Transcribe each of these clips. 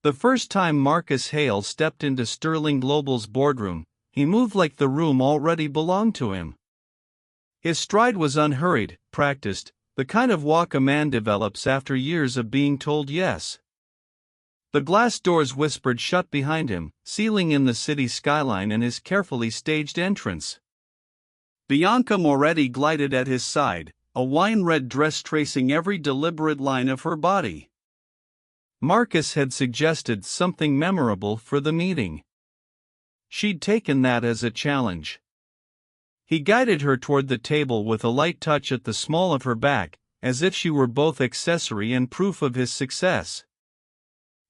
The first time Marcus Hale stepped into Sterling Global's boardroom, he moved like the room already belonged to him. His stride was unhurried, practiced, the kind of walk a man develops after years of being told yes. The glass doors whispered shut behind him, sealing in the city skyline and his carefully staged entrance. Bianca Moretti glided at his side, a wine-red dress tracing every deliberate line of her body. Marcus had suggested something memorable for the meeting. She'd taken that as a challenge. He guided her toward the table with a light touch at the small of her back, as if she were both accessory and proof of his success.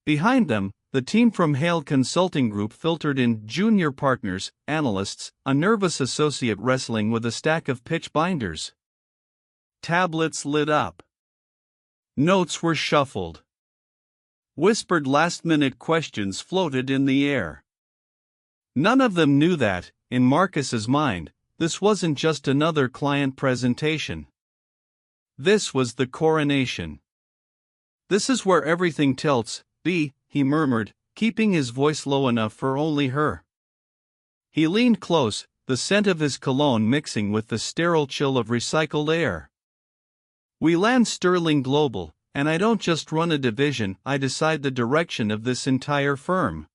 Behind them, the team from Hale Consulting Group filtered in junior partners, analysts, a nervous associate wrestling with a stack of pitch binders. Tablets lit up. Notes were shuffled. Whispered last-minute questions floated in the air. None of them knew that, in Marcus's mind, this wasn't just another client presentation. This was the coronation. "This is where everything tilts, B," he murmured, keeping his voice low enough for only her. He leaned close, the scent of his cologne mixing with the sterile chill of recycled air. "We land Sterling Global, and I don't just run a division, I decide the direction of this entire firm."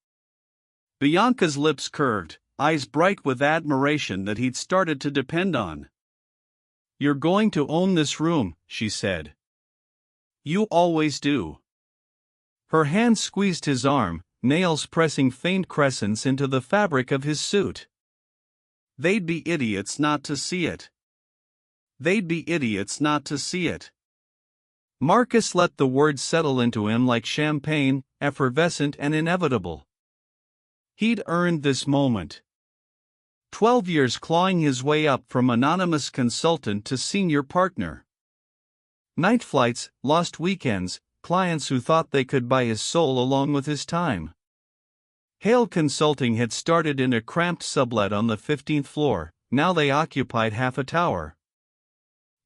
Bianca's lips curved, eyes bright with admiration that he'd started to depend on. "You're going to own this room," she said. "You always do." Her hand squeezed his arm, nails pressing faint crescents into the fabric of his suit. They'd be idiots not to see it. They'd be idiots not to see it. Marcus let the words settle into him like champagne, effervescent and inevitable. He'd earned this moment. 12 years clawing his way up from anonymous consultant to senior partner. Night flights, lost weekends, clients who thought they could buy his soul along with his time. Hale Consulting had started in a cramped sublet on the 15th floor, now they occupied half a tower.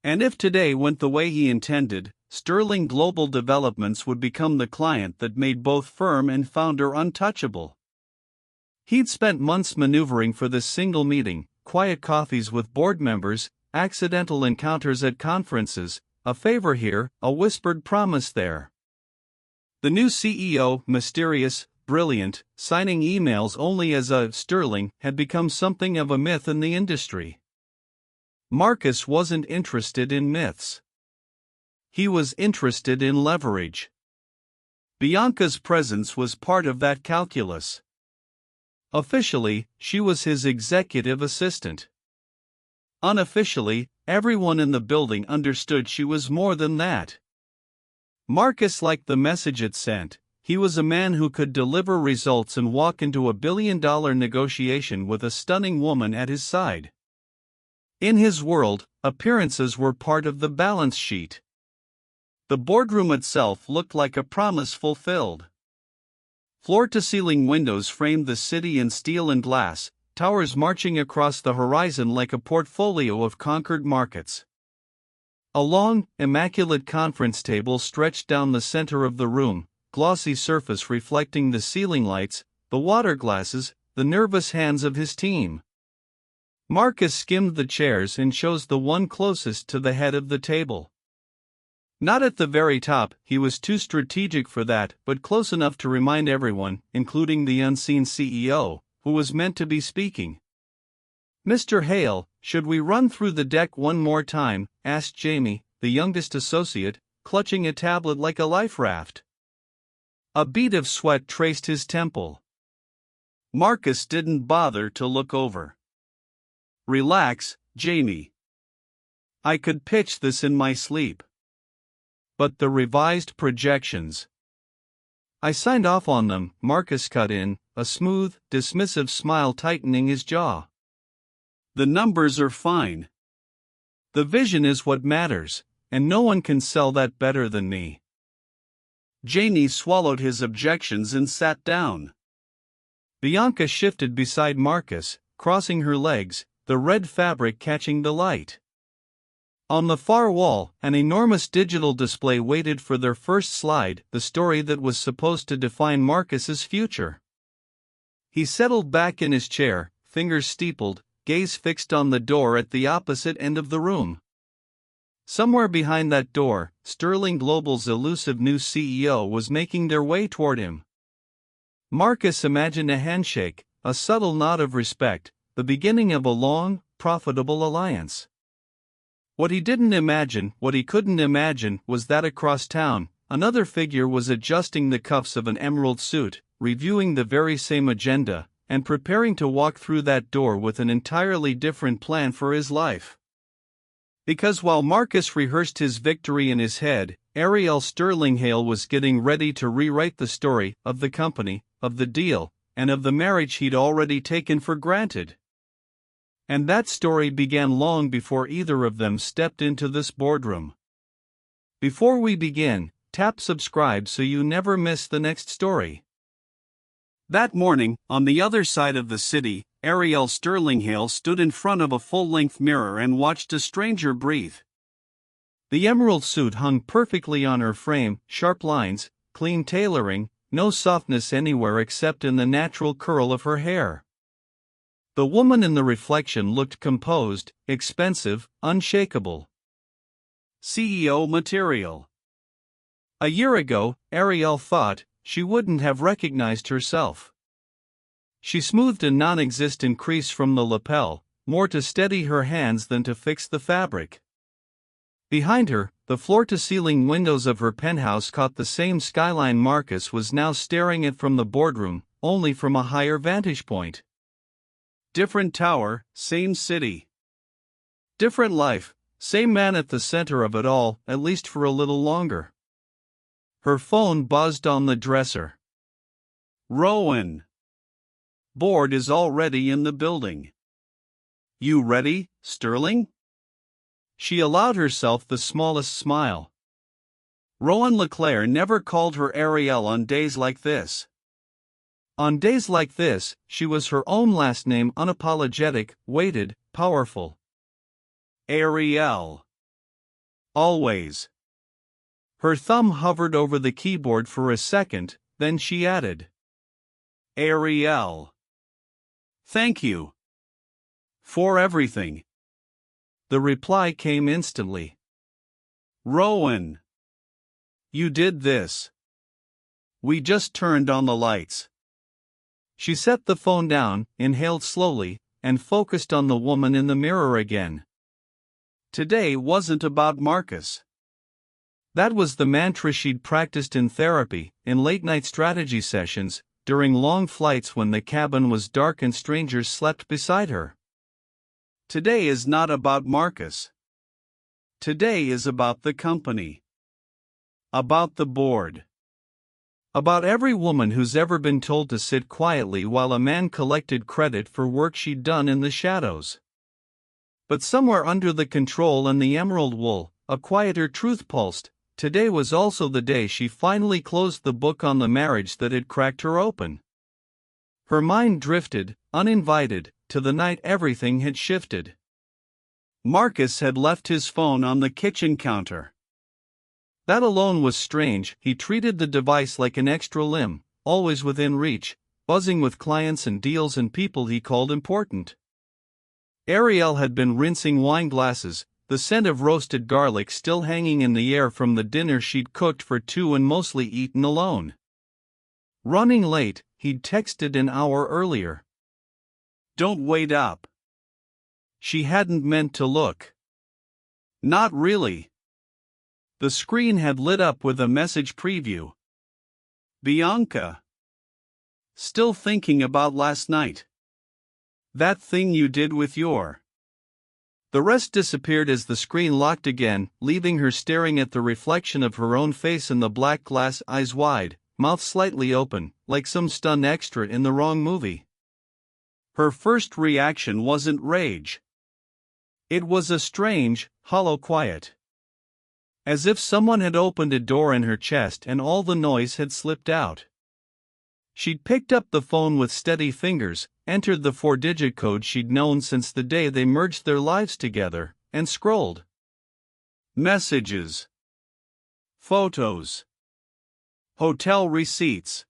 And if today went the way he intended, Sterling Global Developments would become the client that made both firm and founder untouchable. He'd spent months maneuvering for this single meeting, quiet coffees with board members, accidental encounters at conferences, a favor here, a whispered promise there. The new CEO, mysterious, brilliant, signing emails only as a Sterling, had become something of a myth in the industry. Marcus wasn't interested in myths. He was interested in leverage. Bianca's presence was part of that calculus. Officially, she was his executive assistant. Unofficially, everyone in the building understood she was more than that. Marcus liked the message it sent. He was a man who could deliver results and walk into a billion-dollar negotiation with a stunning woman at his side. In his world, appearances were part of the balance sheet. The boardroom itself looked like a promise fulfilled. Floor-to-ceiling windows framed the city in steel and glass, towers marching across the horizon like a portfolio of conquered markets. A long, immaculate conference table stretched down the center of the room, glossy surface reflecting the ceiling lights, the water glasses, the nervous hands of his team. Marcus skimmed the chairs and chose the one closest to the head of the table. Not at the very top, he was too strategic for that, but close enough to remind everyone, including the unseen CEO, who was meant to be speaking. "Mr. Hale, should we run through the deck one more time?" asked Jamie, the youngest associate, clutching a tablet like a life raft. A bead of sweat traced his temple. Marcus didn't bother to look over. "Relax, Jamie. I could pitch this in my sleep. But the revised projections. I signed off on them," Marcus cut in, a smooth, dismissive smile tightening his jaw. "The numbers are fine. The vision is what matters, and no one can sell that better than me." Jamie swallowed his objections and sat down. Bianca shifted beside Marcus, crossing her legs, the red fabric catching the light. On the far wall, an enormous digital display waited for their first slide, the story that was supposed to define Marcus's future. He settled back in his chair, fingers steepled, gaze fixed on the door at the opposite end of the room. Somewhere behind that door, Sterling Global's elusive new CEO was making their way toward him. Marcus imagined a handshake, a subtle nod of respect, the beginning of a long, profitable alliance. What he didn't imagine, what he couldn't imagine, was that across town, another figure was adjusting the cuffs of an emerald suit, reviewing the very same agenda, and preparing to walk through that door with an entirely different plan for his life. Because while Marcus rehearsed his victory in his head, Ariel Sterlinghale was getting ready to rewrite the story of the company, of the deal, and of the marriage he'd already taken for granted. And that story began long before either of them stepped into this boardroom. Before we begin, tap subscribe so you never miss the next story. That morning, on the other side of the city, Ariel Sterlinghale stood in front of a full-length mirror and watched a stranger breathe. The emerald suit hung perfectly on her frame, sharp lines, clean tailoring, no softness anywhere except in the natural curl of her hair. The woman in the reflection looked composed, expensive, unshakable. CEO material. A year ago, Ariel thought she wouldn't have recognized herself. She smoothed a non-existent crease from the lapel, more to steady her hands than to fix the fabric. Behind her, the floor-to-ceiling windows of her penthouse caught the same skyline Marcus was now staring at from the boardroom, only from a higher vantage point. Different tower, same city. Different life, same man at the center of it all, at least for a little longer. Her phone buzzed on the dresser. Rowan. Board is already in the building. You ready, Sterling? She allowed herself the smallest smile. Rowan LeClaire never called her Ariel on days like this. On days like this, she was her own last name, unapologetic, weighted, powerful. Ariel. Always. Her thumb hovered over the keyboard for a second, then she added. Ariel. Thank you. For everything. The reply came instantly. Rowan. You did this. We just turned on the lights. She set the phone down, inhaled slowly, and focused on the woman in the mirror again. Today wasn't about Marcus. That was the mantra she'd practiced in therapy, in late-night strategy sessions, during long flights when the cabin was dark and strangers slept beside her. Today is not about Marcus. Today is about the company. About the board. About every woman who's ever been told to sit quietly while a man collected credit for work she'd done in the shadows. But somewhere under the control and the emerald wool, a quieter truth pulsed. Today was also the day she finally closed the book on the marriage that had cracked her open. Her mind drifted, uninvited, to the night everything had shifted. Marcus had left his phone on the kitchen counter. That alone was strange. He treated the device like an extra limb, always within reach, buzzing with clients and deals and people he called important. Ariel had been rinsing wine glasses, the scent of roasted garlic still hanging in the air from the dinner she'd cooked for two and mostly eaten alone. Running late, he'd texted an hour earlier. Don't wait up. She hadn't meant to look. Not really. The screen had lit up with a message preview. Bianca. Still thinking about last night. That thing you did with your. The rest disappeared as the screen locked again, leaving her staring at the reflection of her own face in the black glass, eyes wide, mouth slightly open, like some stunned extra in the wrong movie. Her first reaction wasn't rage. It was a strange, hollow quiet. As if someone had opened a door in her chest and all the noise had slipped out. She'd picked up the phone with steady fingers, entered the 4-digit code she'd known since the day they merged their lives together, and scrolled. Messages. Photos. Hotel receipts.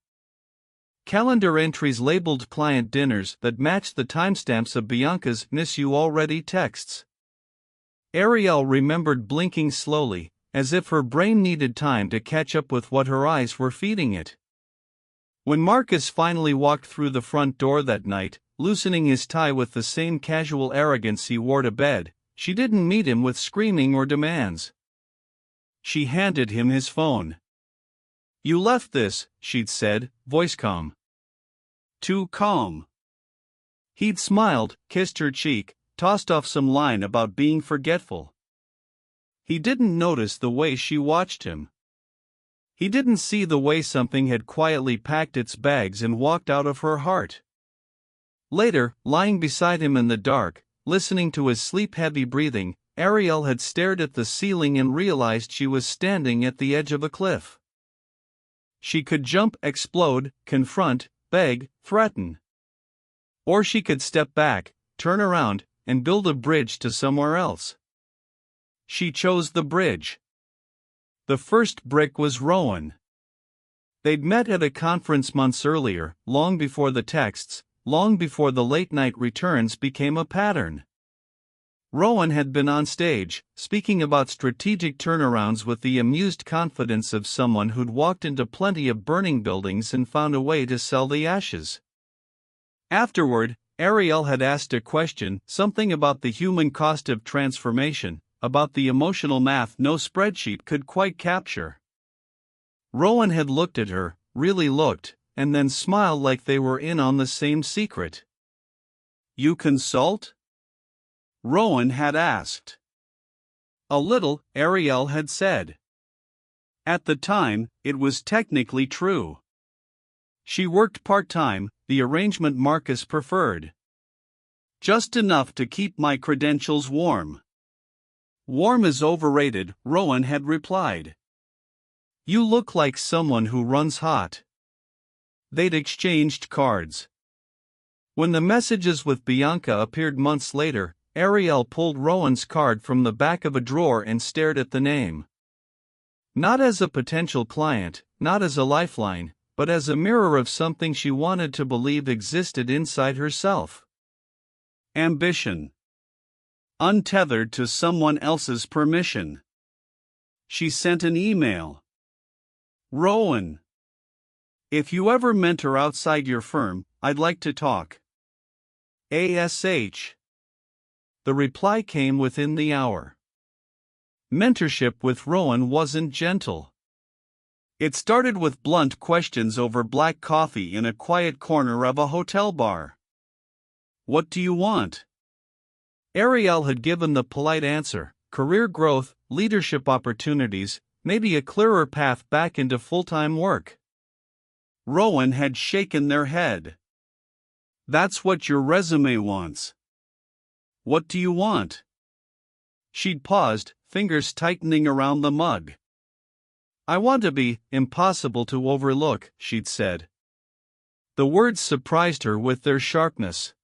Calendar entries labeled client dinners that matched the timestamps of Bianca's "Miss You Already" texts. Ariel remembered blinking slowly, as if her brain needed time to catch up with what her eyes were feeding it. When Marcus finally walked through the front door that night, loosening his tie with the same casual arrogance he wore to bed, she didn't meet him with screaming or demands. She handed him his phone. "You left this," she'd said, voice calm. Too calm. He'd smiled, kissed her cheek, tossed off some line about being forgetful. He didn't notice the way she watched him. He didn't see the way something had quietly packed its bags and walked out of her heart. Later, lying beside him in the dark, listening to his sleep-heavy breathing, Ariel had stared at the ceiling and realized she was standing at the edge of a cliff. She could jump, explode, confront, beg, threaten. Or she could step back, turn around, and build a bridge to somewhere else. She chose the bridge. The first brick was Rowan. They'd met at a conference months earlier, long before the texts, long before the late-night returns became a pattern. Rowan had been on stage, speaking about strategic turnarounds with the amused confidence of someone who'd walked into plenty of burning buildings and found a way to sell the ashes. Afterward, Ariel had asked a question, something about the human cost of transformation, about the emotional math no spreadsheet could quite capture. Rowan had looked at her, really looked, and then smiled like they were in on the same secret. "You consult?" Rowan had asked. "A little," Ariel had said. At the time, it was technically true. She worked part-time, the arrangement Marcus preferred. "Just enough to keep my credentials warm." "Warm is overrated," Rowan had replied. "You look like someone who runs hot." They'd exchanged cards. When the messages with Bianca appeared months later, Ariel pulled Rowan's card from the back of a drawer and stared at the name. Not as a potential client, not as a lifeline, but as a mirror of something she wanted to believe existed inside herself. Ambition. Untethered to someone else's permission. She sent an email. "Rowan, if you ever mentor outside your firm, I'd like to talk. ASH." The reply came within the hour. Mentorship with Rowan wasn't gentle. It started with blunt questions over black coffee in a quiet corner of a hotel bar. "What do you want?" Ariel had given the polite answer: career growth, leadership opportunities, maybe a clearer path back into full-time work. Rowan had shaken their head. "That's what your resume wants. What do you want?" She'd paused, fingers tightening around the mug. "I want to be impossible to overlook," she'd said. The words surprised her with their sharpness.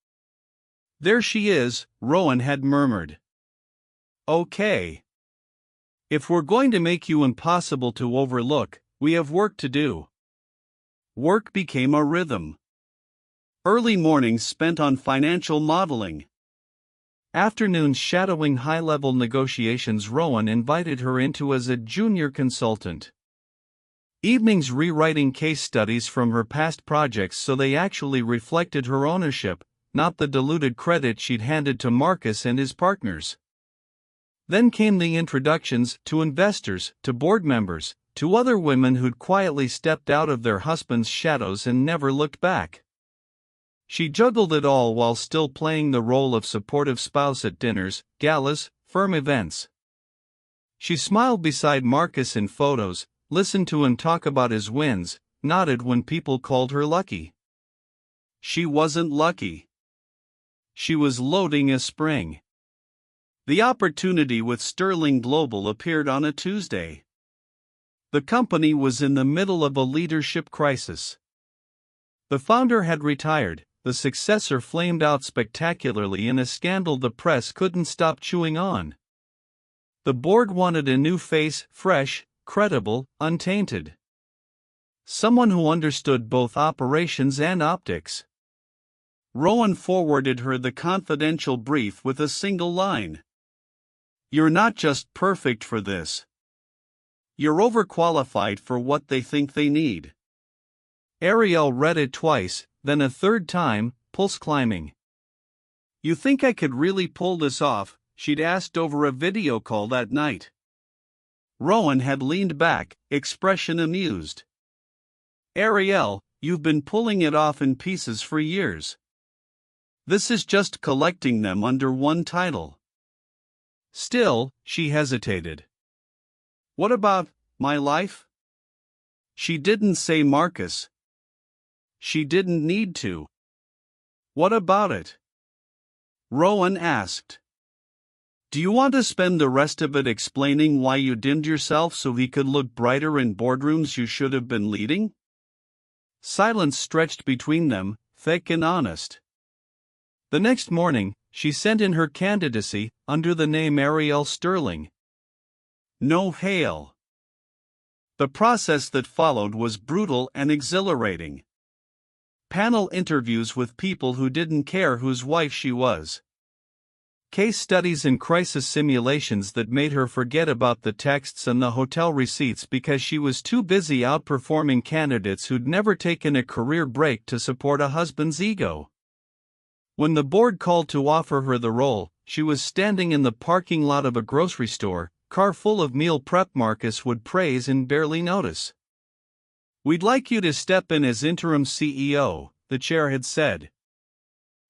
"There she is," Rowan had murmured. "Okay. If we're going to make you impossible to overlook, we have work to do." Work became a rhythm. Early mornings spent on financial modeling. Afternoons shadowing high-level negotiations Rowan invited her into as a junior consultant. Evenings rewriting case studies from her past projects so they actually reflected her ownership, not the diluted credit she'd handed to Marcus and his partners. Then came the introductions to investors, to board members, to other women who'd quietly stepped out of their husbands' shadows and never looked back. She juggled it all while still playing the role of supportive spouse at dinners, galas, firm events. She smiled beside Marcus in photos, listened to him talk about his wins, nodded when people called her lucky. She wasn't lucky. She was loading a spring. The opportunity with Sterling Global appeared on a Tuesday. The company was in the middle of a leadership crisis. The founder had retired. The successor flamed out spectacularly in a scandal the press couldn't stop chewing on. The board wanted a new face, fresh, credible, untainted. Someone who understood both operations and optics. Rowan forwarded her the confidential brief with a single line. "You're not just perfect for this. You're overqualified for what they think they need." Ariel read it twice, then a third time, pulse climbing. "You think I could really pull this off?" she'd asked over a video call that night. Rowan had leaned back, expression amused. "Ariel, you've been pulling it off in pieces for years. This is just collecting them under one title." Still, she hesitated. "What about my life?" She didn't say Marcus. She didn't need to. "What about it?" Rowan asked. "Do you want to spend the rest of it explaining why you dimmed yourself so he could look brighter in boardrooms you should have been leading?" Silence stretched between them, thick and honest. The next morning, she sent in her candidacy, under the name Ariel Sterling. No Hale. The process that followed was brutal and exhilarating. Panel interviews with people who didn't care whose wife she was. Case studies and crisis simulations that made her forget about the texts and the hotel receipts because she was too busy outperforming candidates who'd never taken a career break to support a husband's ego. When the board called to offer her the role, she was standing in the parking lot of a grocery store, car full of meal prep Marcus would praise and barely notice. "We'd like you to step in as interim CEO," the chair had said.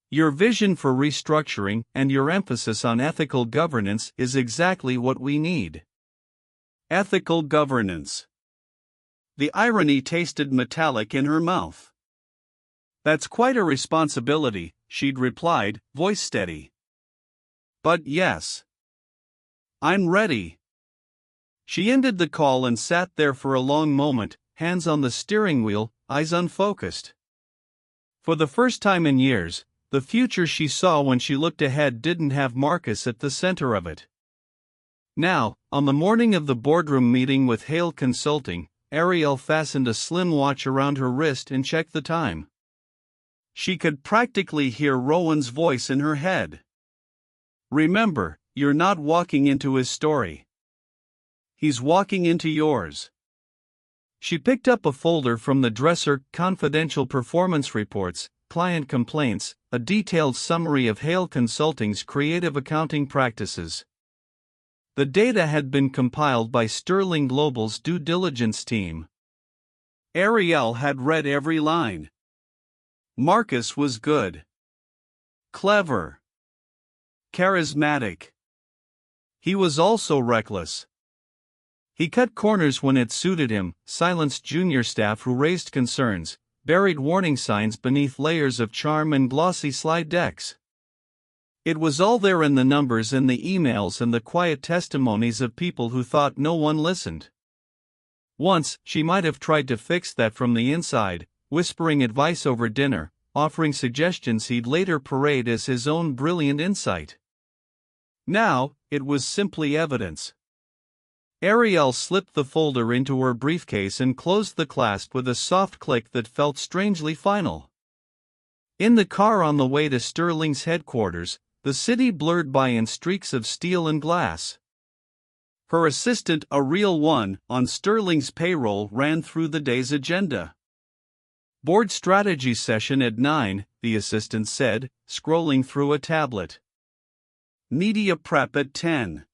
"Your vision for restructuring and your emphasis on ethical governance is exactly what we need." Ethical governance. The irony tasted metallic in her mouth. "That's quite a responsibility," she'd replied, voice steady. "But yes. I'm ready." She ended the call and sat there for a long moment, hands on the steering wheel, eyes unfocused. For the first time in years, the future she saw when she looked ahead didn't have Marcus at the center of it. Now, on the morning of the boardroom meeting with Hale Consulting, Ariel fastened a slim watch around her wrist and checked the time. She could practically hear Rowan's voice in her head. "Remember, you're not walking into his story. He's walking into yours." She picked up a folder from the dresser, confidential performance reports, client complaints, a detailed summary of Hale Consulting's creative accounting practices. The data had been compiled by Sterling Global's due diligence team. Ariel had read every line. Marcus was good. Clever. Charismatic. He was also reckless. He cut corners when it suited him, silenced junior staff who raised concerns, buried warning signs beneath layers of charm and glossy slide decks. It was all there in the numbers and the emails and the quiet testimonies of people who thought no one listened. Once, she might have tried to fix that from the inside, whispering advice over dinner, offering suggestions he'd later parade as his own brilliant insight. Now, it was simply evidence. Ariel slipped the folder into her briefcase and closed the clasp with a soft click that felt strangely final. In the car on the way to Sterling's headquarters, the city blurred by in streaks of steel and glass. Her assistant, a real one, on Sterling's payroll ran through the day's agenda. "Board strategy session at 9, the assistant said, scrolling through a tablet. "Media prep at 10.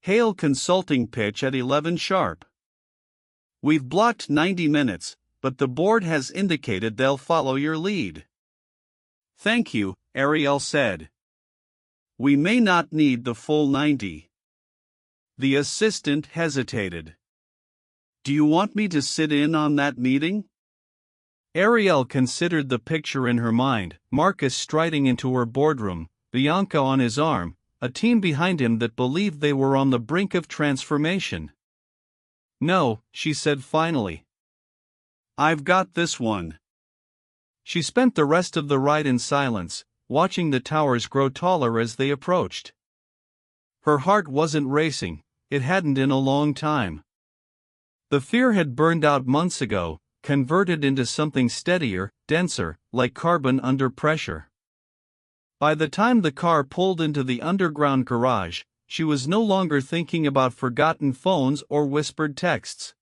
Hale Consulting pitch at 11 sharp. We've blocked 90 minutes, but the board has indicated they'll follow your lead." "Thank you," Ariel said. "We may not need the full 90. The assistant hesitated. "Do you want me to sit in on that meeting?" Ariel considered the picture in her mind, Marcus striding into her boardroom, Bianca on his arm, a team behind him that believed they were on the brink of transformation. "No," she said finally. "I've got this one." She spent the rest of the ride in silence, watching the towers grow taller as they approached. Her heart wasn't racing, it hadn't in a long time. The fear had burned out months ago, converted into something steadier, denser, like carbon under pressure. By the time the car pulled into the underground garage, she was no longer thinking about forgotten phones or whispered texts.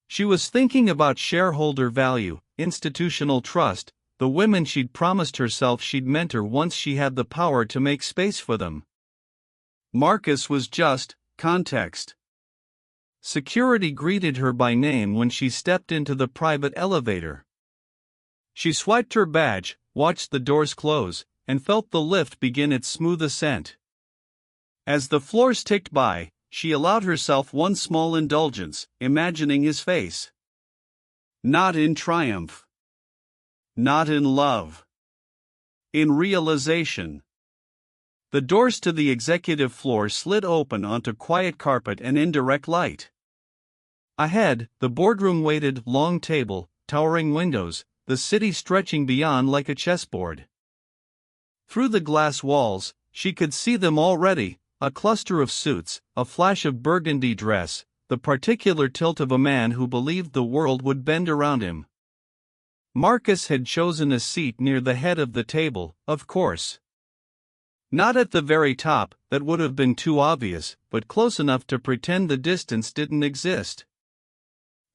She was thinking about shareholder value, institutional trust, the women she'd promised herself she'd mentor once she had the power to make space for them. Marcus was just context. Security greeted her by name when she stepped into the private elevator. She swiped her badge, watched the doors close, and felt the lift begin its smooth ascent. As the floors ticked by, she allowed herself one small indulgence, imagining his face. Not in triumph. Not in love. In realization. The doors to the executive floor slid open onto quiet carpet and indirect light. Ahead, the boardroom waited, long table, towering windows, the city stretching beyond like a chessboard. Through the glass walls, she could see them already, a cluster of suits, a flash of burgundy dress, the particular tilt of a man who believed the world would bend around him. Marcus had chosen a seat near the head of the table, of course. Not at the very top, that would have been too obvious, but close enough to pretend the distance didn't exist.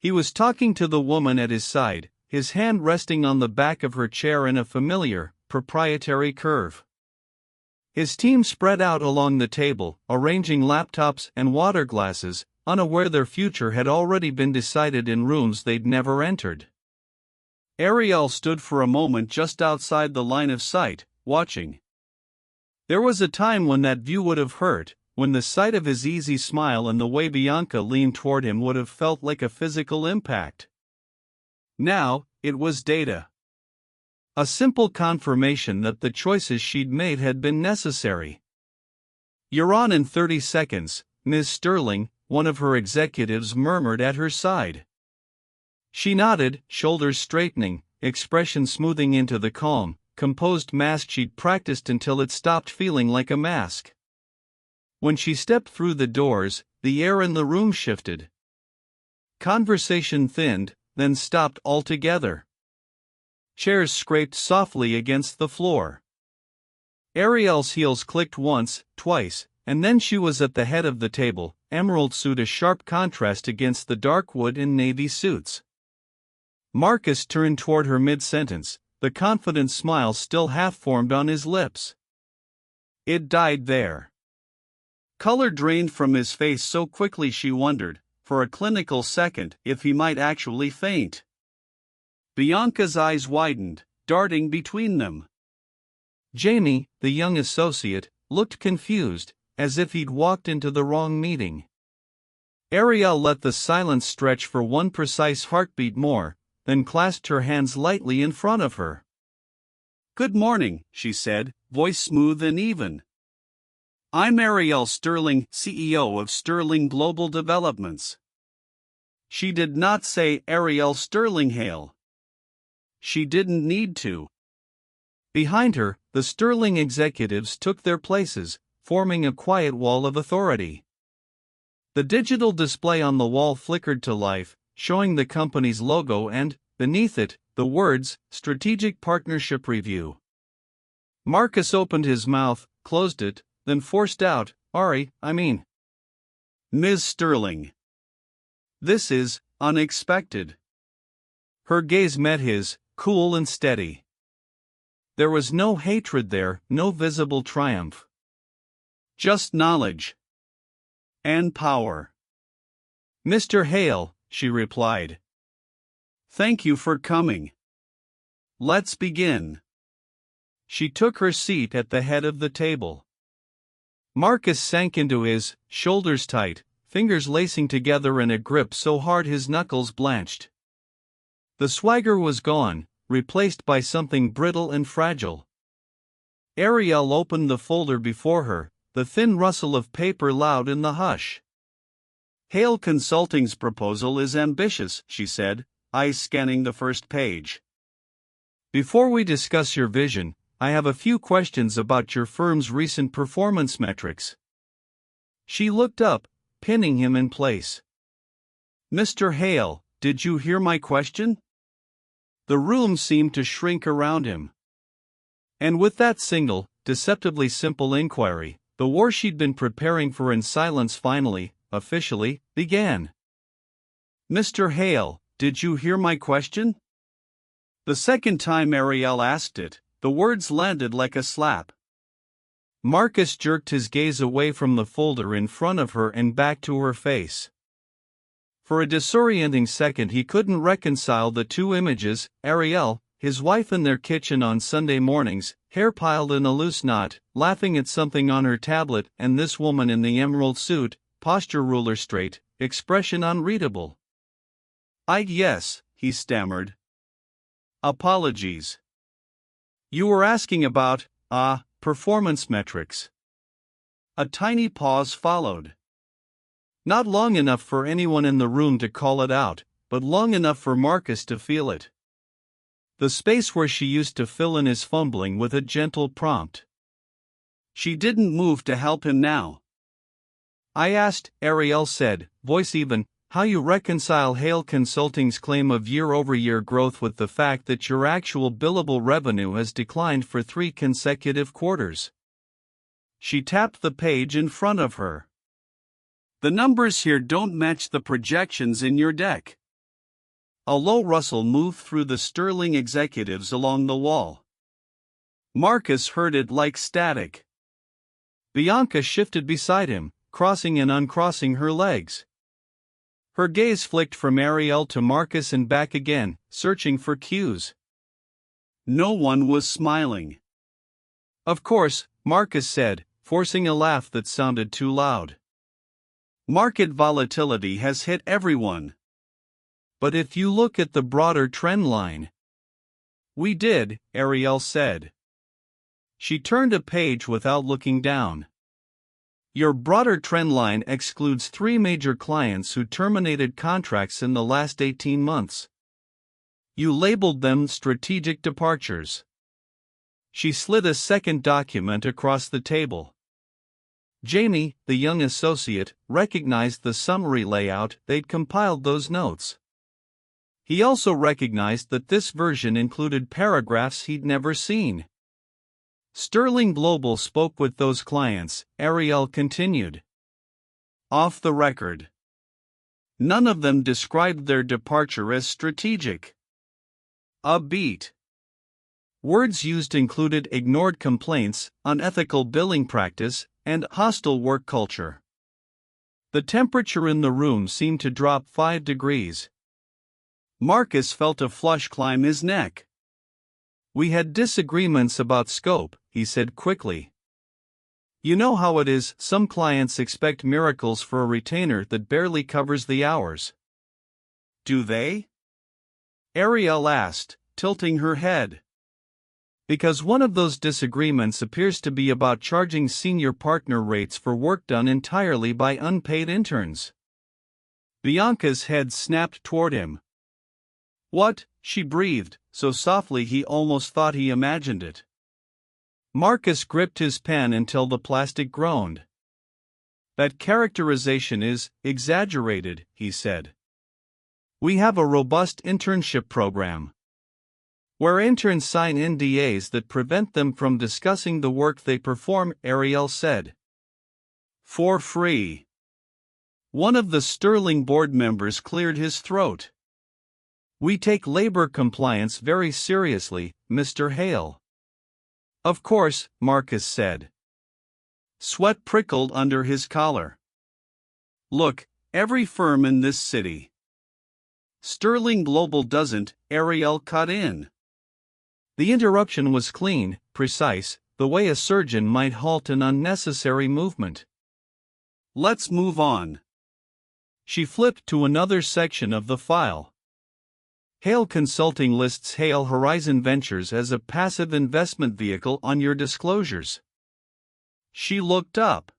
He was talking to the woman at his side, his hand resting on the back of her chair in a familiar, proprietary curve. His team spread out along the table, arranging laptops and water glasses, unaware their future had already been decided in rooms they'd never entered. Ariel stood for a moment just outside the line of sight, watching. There was a time when that view would have hurt, when the sight of his easy smile and the way Bianca leaned toward him would have felt like a physical impact. Now, it was data. A simple confirmation that the choices she'd made had been necessary. "You're on in 30 seconds, Ms. Sterling," one of her executives murmured at her side. She nodded, shoulders straightening, expression smoothing into the calm, composed mask she'd practiced until it stopped feeling like a mask. When she stepped through the doors, the air in the room shifted. Conversation thinned, then stopped altogether. Chairs scraped softly against the floor. Ariel's heels clicked once, twice, and then she was at the head of the table, emerald suit a sharp contrast against the dark wood and navy suits. Marcus turned toward her mid-sentence, the confident smile still half-formed on his lips. It died there. Color drained from his face so quickly she wondered, for a clinical second, if he might actually faint. Bianca's eyes widened, darting between them. Jamie, the young associate, looked confused, as if he'd walked into the wrong meeting. Ariel let the silence stretch for one precise heartbeat more, then clasped her hands lightly in front of her. "Good morning," she said, voice smooth and even. "I'm Ariel Sterling, CEO of Sterling Global Developments." She did not say Ariel Sterling Hale. She didn't need to. Behind her, the Sterling executives took their places, forming a quiet wall of authority. The digital display on the wall flickered to life, showing the company's logo and, beneath it, the words, "Strategic Partnership Review." Marcus opened his mouth, closed it, then forced out, Ms. Sterling. This is unexpected." Her gaze met his, cool and steady. There was no hatred there, no visible triumph. Just knowledge. And power. "Mr. Hale," she replied. "Thank you for coming. Let's begin." She took her seat at the head of the table. Marcus sank into his, shoulders tight, fingers lacing together in a grip so hard his knuckles blanched. The swagger was gone, replaced by something brittle and fragile. Ariel opened the folder before her, the thin rustle of paper loud in the hush. "Hale Consulting's proposal is ambitious," she said, eyes scanning the first page. "Before we discuss your vision, I have a few questions about your firm's recent performance metrics." She looked up, pinning him in place. "Mr. Hale, did you hear my question?" The room seemed to shrink around him. And with that single, deceptively simple inquiry, the war she'd been preparing for in silence finally, officially, began. "Mr. Hale, did you hear my question?" The second time Ariel asked it, the words landed like a slap. Marcus jerked his gaze away from the folder in front of her and back to her face. For a disorienting second he couldn't reconcile the two images: Ariel, his wife in their kitchen on Sunday mornings, hair piled in a loose knot, laughing at something on her tablet, and this woman in the emerald suit, posture ruler straight, expression unreadable. Yes," he stammered. "Apologies. You were asking about, performance metrics." A tiny pause followed. Not long enough for anyone in the room to call it out, but long enough for Marcus to feel it. The space where she used to fill in his fumbling with a gentle prompt. She didn't move to help him now. "I asked," Ariel said, voice even, "how you reconcile Hale Consulting's claim of year-over-year growth with the fact that your actual billable revenue has declined for 3 consecutive quarters." She tapped the page in front of her. "The numbers here don't match the projections in your deck." A low rustle moved through the sterling executives along the wall. Marcus heard it like static. Bianca shifted beside him, crossing and uncrossing her legs. Her gaze flicked from Ariel to Marcus and back again, searching for cues. No one was smiling. "Of course," Marcus said, forcing a laugh that sounded too loud. "Market volatility has hit everyone. But if you look at the broader trend line..." "We did," Ariel said. She turned a page without looking down. "Your broader trend line excludes 3 major clients who terminated contracts in the last 18 months. You labeled them strategic departures." She slid a second document across the table. Jamie, the young associate, recognized the summary layout. They'd compiled those notes. He also recognized that this version included paragraphs he'd never seen. "Sterling Global spoke with those clients," Ariel continued. "Off the record. None of them described their departure as strategic. A beat. Words used included ignored complaints, unethical billing practice, and hostile work culture." The temperature in the room seemed to drop 5 degrees. Marcus felt a flush climb his neck. "We had disagreements about scope," he said quickly. "You know how it is, some clients expect miracles for a retainer that barely covers the hours." "Do they?" Ariel asked, tilting her head. "Because one of those disagreements appears to be about charging senior partner rates for work done entirely by unpaid interns." Bianca's head snapped toward him. "What?" she breathed, so softly he almost thought he imagined it. Marcus gripped his pen until the plastic groaned. "That characterization is exaggerated," he said. "We have a robust internship program where interns sign NDAs that prevent them from discussing the work they perform," Ariel said. "For free." One of the Sterling board members cleared his throat. "We take labor compliance very seriously, Mr. Hale." "Of course," Marcus said. Sweat prickled under his collar. "Look, every firm in this city." "Sterling Global doesn't," Ariel cut in. The interruption was clean, precise, the way a surgeon might halt an unnecessary movement. "Let's move on." She flipped to another section of the file. "Hale Consulting lists Hale Horizon Ventures as a passive investment vehicle on your disclosures." She looked up.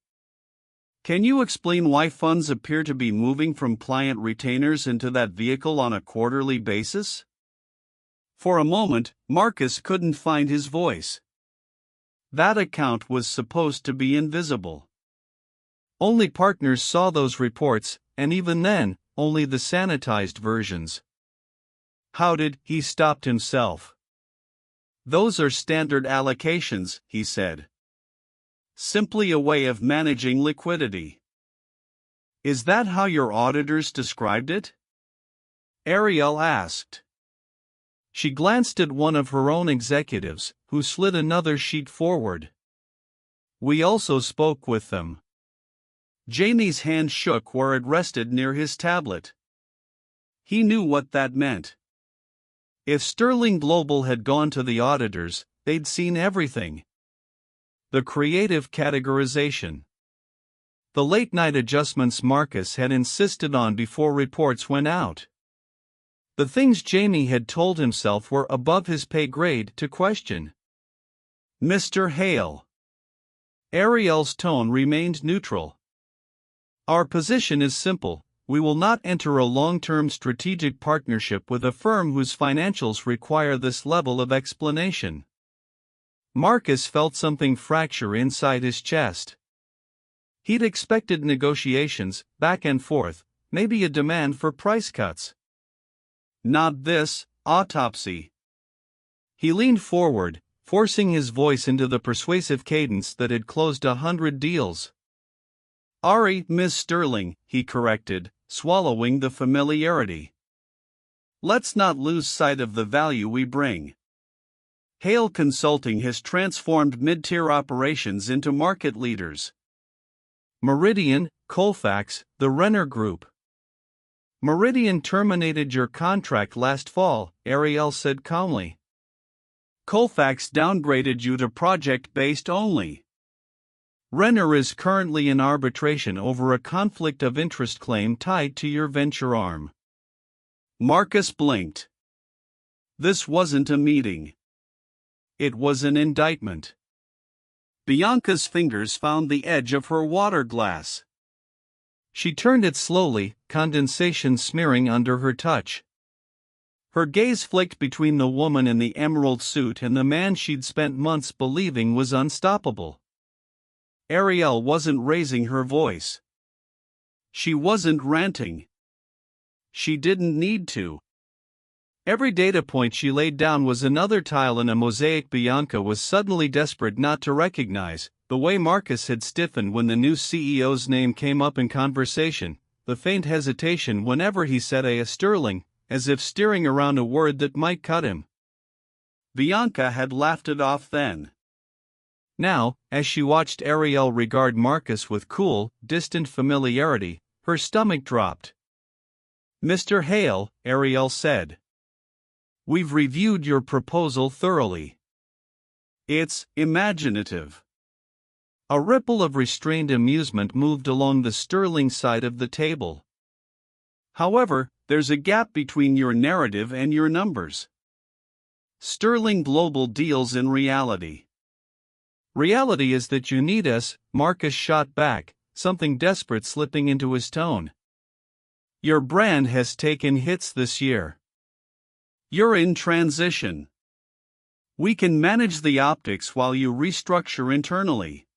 "Can you explain why funds appear to be moving from client retainers into that vehicle on a quarterly basis?" For a moment, Marcus couldn't find his voice. That account was supposed to be invisible. Only partners saw those reports, and even then, only the sanitized versions. How did he stop himself? Those are standard allocations, he said. Simply a way of managing liquidity. Is that how your auditors described it? Ariel asked. She glanced at one of her own executives, who slid another sheet forward. We also spoke with them. Jamie's hand shook where it rested near his tablet. He knew what that meant. If Sterling Global had gone to the auditors, they'd seen everything. The creative categorization. The late-night adjustments Marcus had insisted on before reports went out. The things Jamie had told himself were above his pay grade to question. Mr. Hale. Ariel's tone remained neutral. Our position is simple. We will not enter a long-term strategic partnership with a firm whose financials require this level of explanation. Marcus felt something fracture inside his chest. He'd expected negotiations, back and forth, maybe a demand for price cuts. Not this autopsy. He leaned forward, forcing his voice into the persuasive cadence that had closed 100 deals. Miss Sterling, he corrected, swallowing the familiarity. Let's not lose sight of the value we bring. Hale Consulting has transformed mid-tier operations into market leaders. Meridian, Colfax, the Renner Group. Meridian terminated your contract last fall, Ariel said calmly. Colfax downgraded you to project-based only. Renner is currently in arbitration over a conflict of interest claim tied to your venture arm. Marcus blinked. This wasn't a meeting. It was an indictment. Bianca's fingers found the edge of her water glass. She turned it slowly, condensation smearing under her touch. Her gaze flicked between the woman in the emerald suit and the man she'd spent months believing was unstoppable. Ariel wasn't raising her voice. She wasn't ranting. She didn't need to. Every data point she laid down was another tile in a mosaic Bianca was suddenly desperate not to recognize, the way Marcus had stiffened when the new CEO's name came up in conversation, the faint hesitation whenever he said a Sterling, as if steering around a word that might cut him. Bianca had laughed it off then. Now, as she watched Ariel regard Marcus with cool, distant familiarity, her stomach dropped. Mr. Hale, Ariel said. We've reviewed your proposal thoroughly. It's imaginative. A ripple of restrained amusement moved along the Sterling side of the table. However, there's a gap between your narrative and your numbers. Sterling Global deals in reality. Reality is that you need us, Marcus shot back, something desperate slipping into his tone. Your brand has taken hits this year. You're in transition. We can manage the optics while you restructure internally.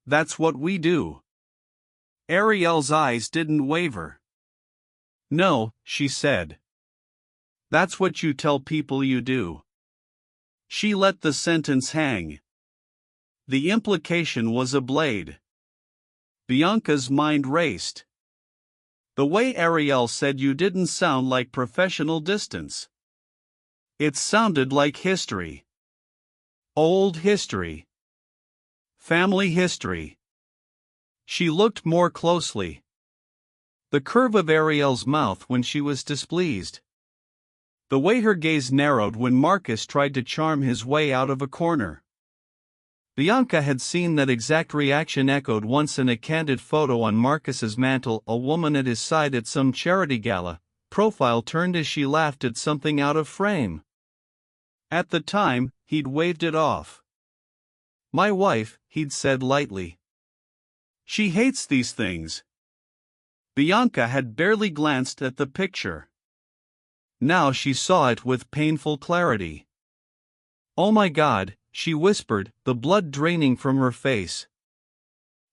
That's what we do. Ariel's eyes didn't waver. No, she said. That's what you tell people you do. She let the sentence hang. The implication was a blade. Bianca's mind raced. The way Ariel said you didn't sound like professional distance. It sounded like history. Old history. Family history. She looked more closely. The curve of Ariel's mouth when she was displeased. The way her gaze narrowed when Marcus tried to charm his way out of a corner. Bianca had seen that exact reaction echoed once in a candid photo on Marcus's mantle, a woman at his side at some charity gala, profile turned as she laughed at something out of frame. At the time, he'd waved it off. My wife, he'd said lightly. She hates these things. Bianca had barely glanced at the picture. Now she saw it with painful clarity. Oh my God, she whispered, the blood draining from her face.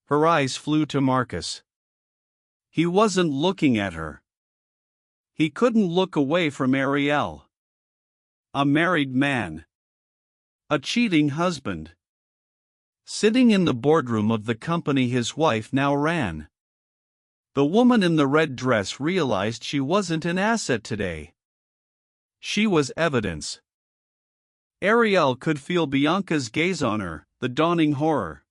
Her eyes flew to Marcus. He wasn't looking at her. He couldn't look away from Ariel. A married man. A cheating husband. Sitting in the boardroom of the company his wife now ran. The woman in the red dress realized she wasn't an asset today. She was evidence. Ariel could feel Bianca's gaze on her, the dawning horror.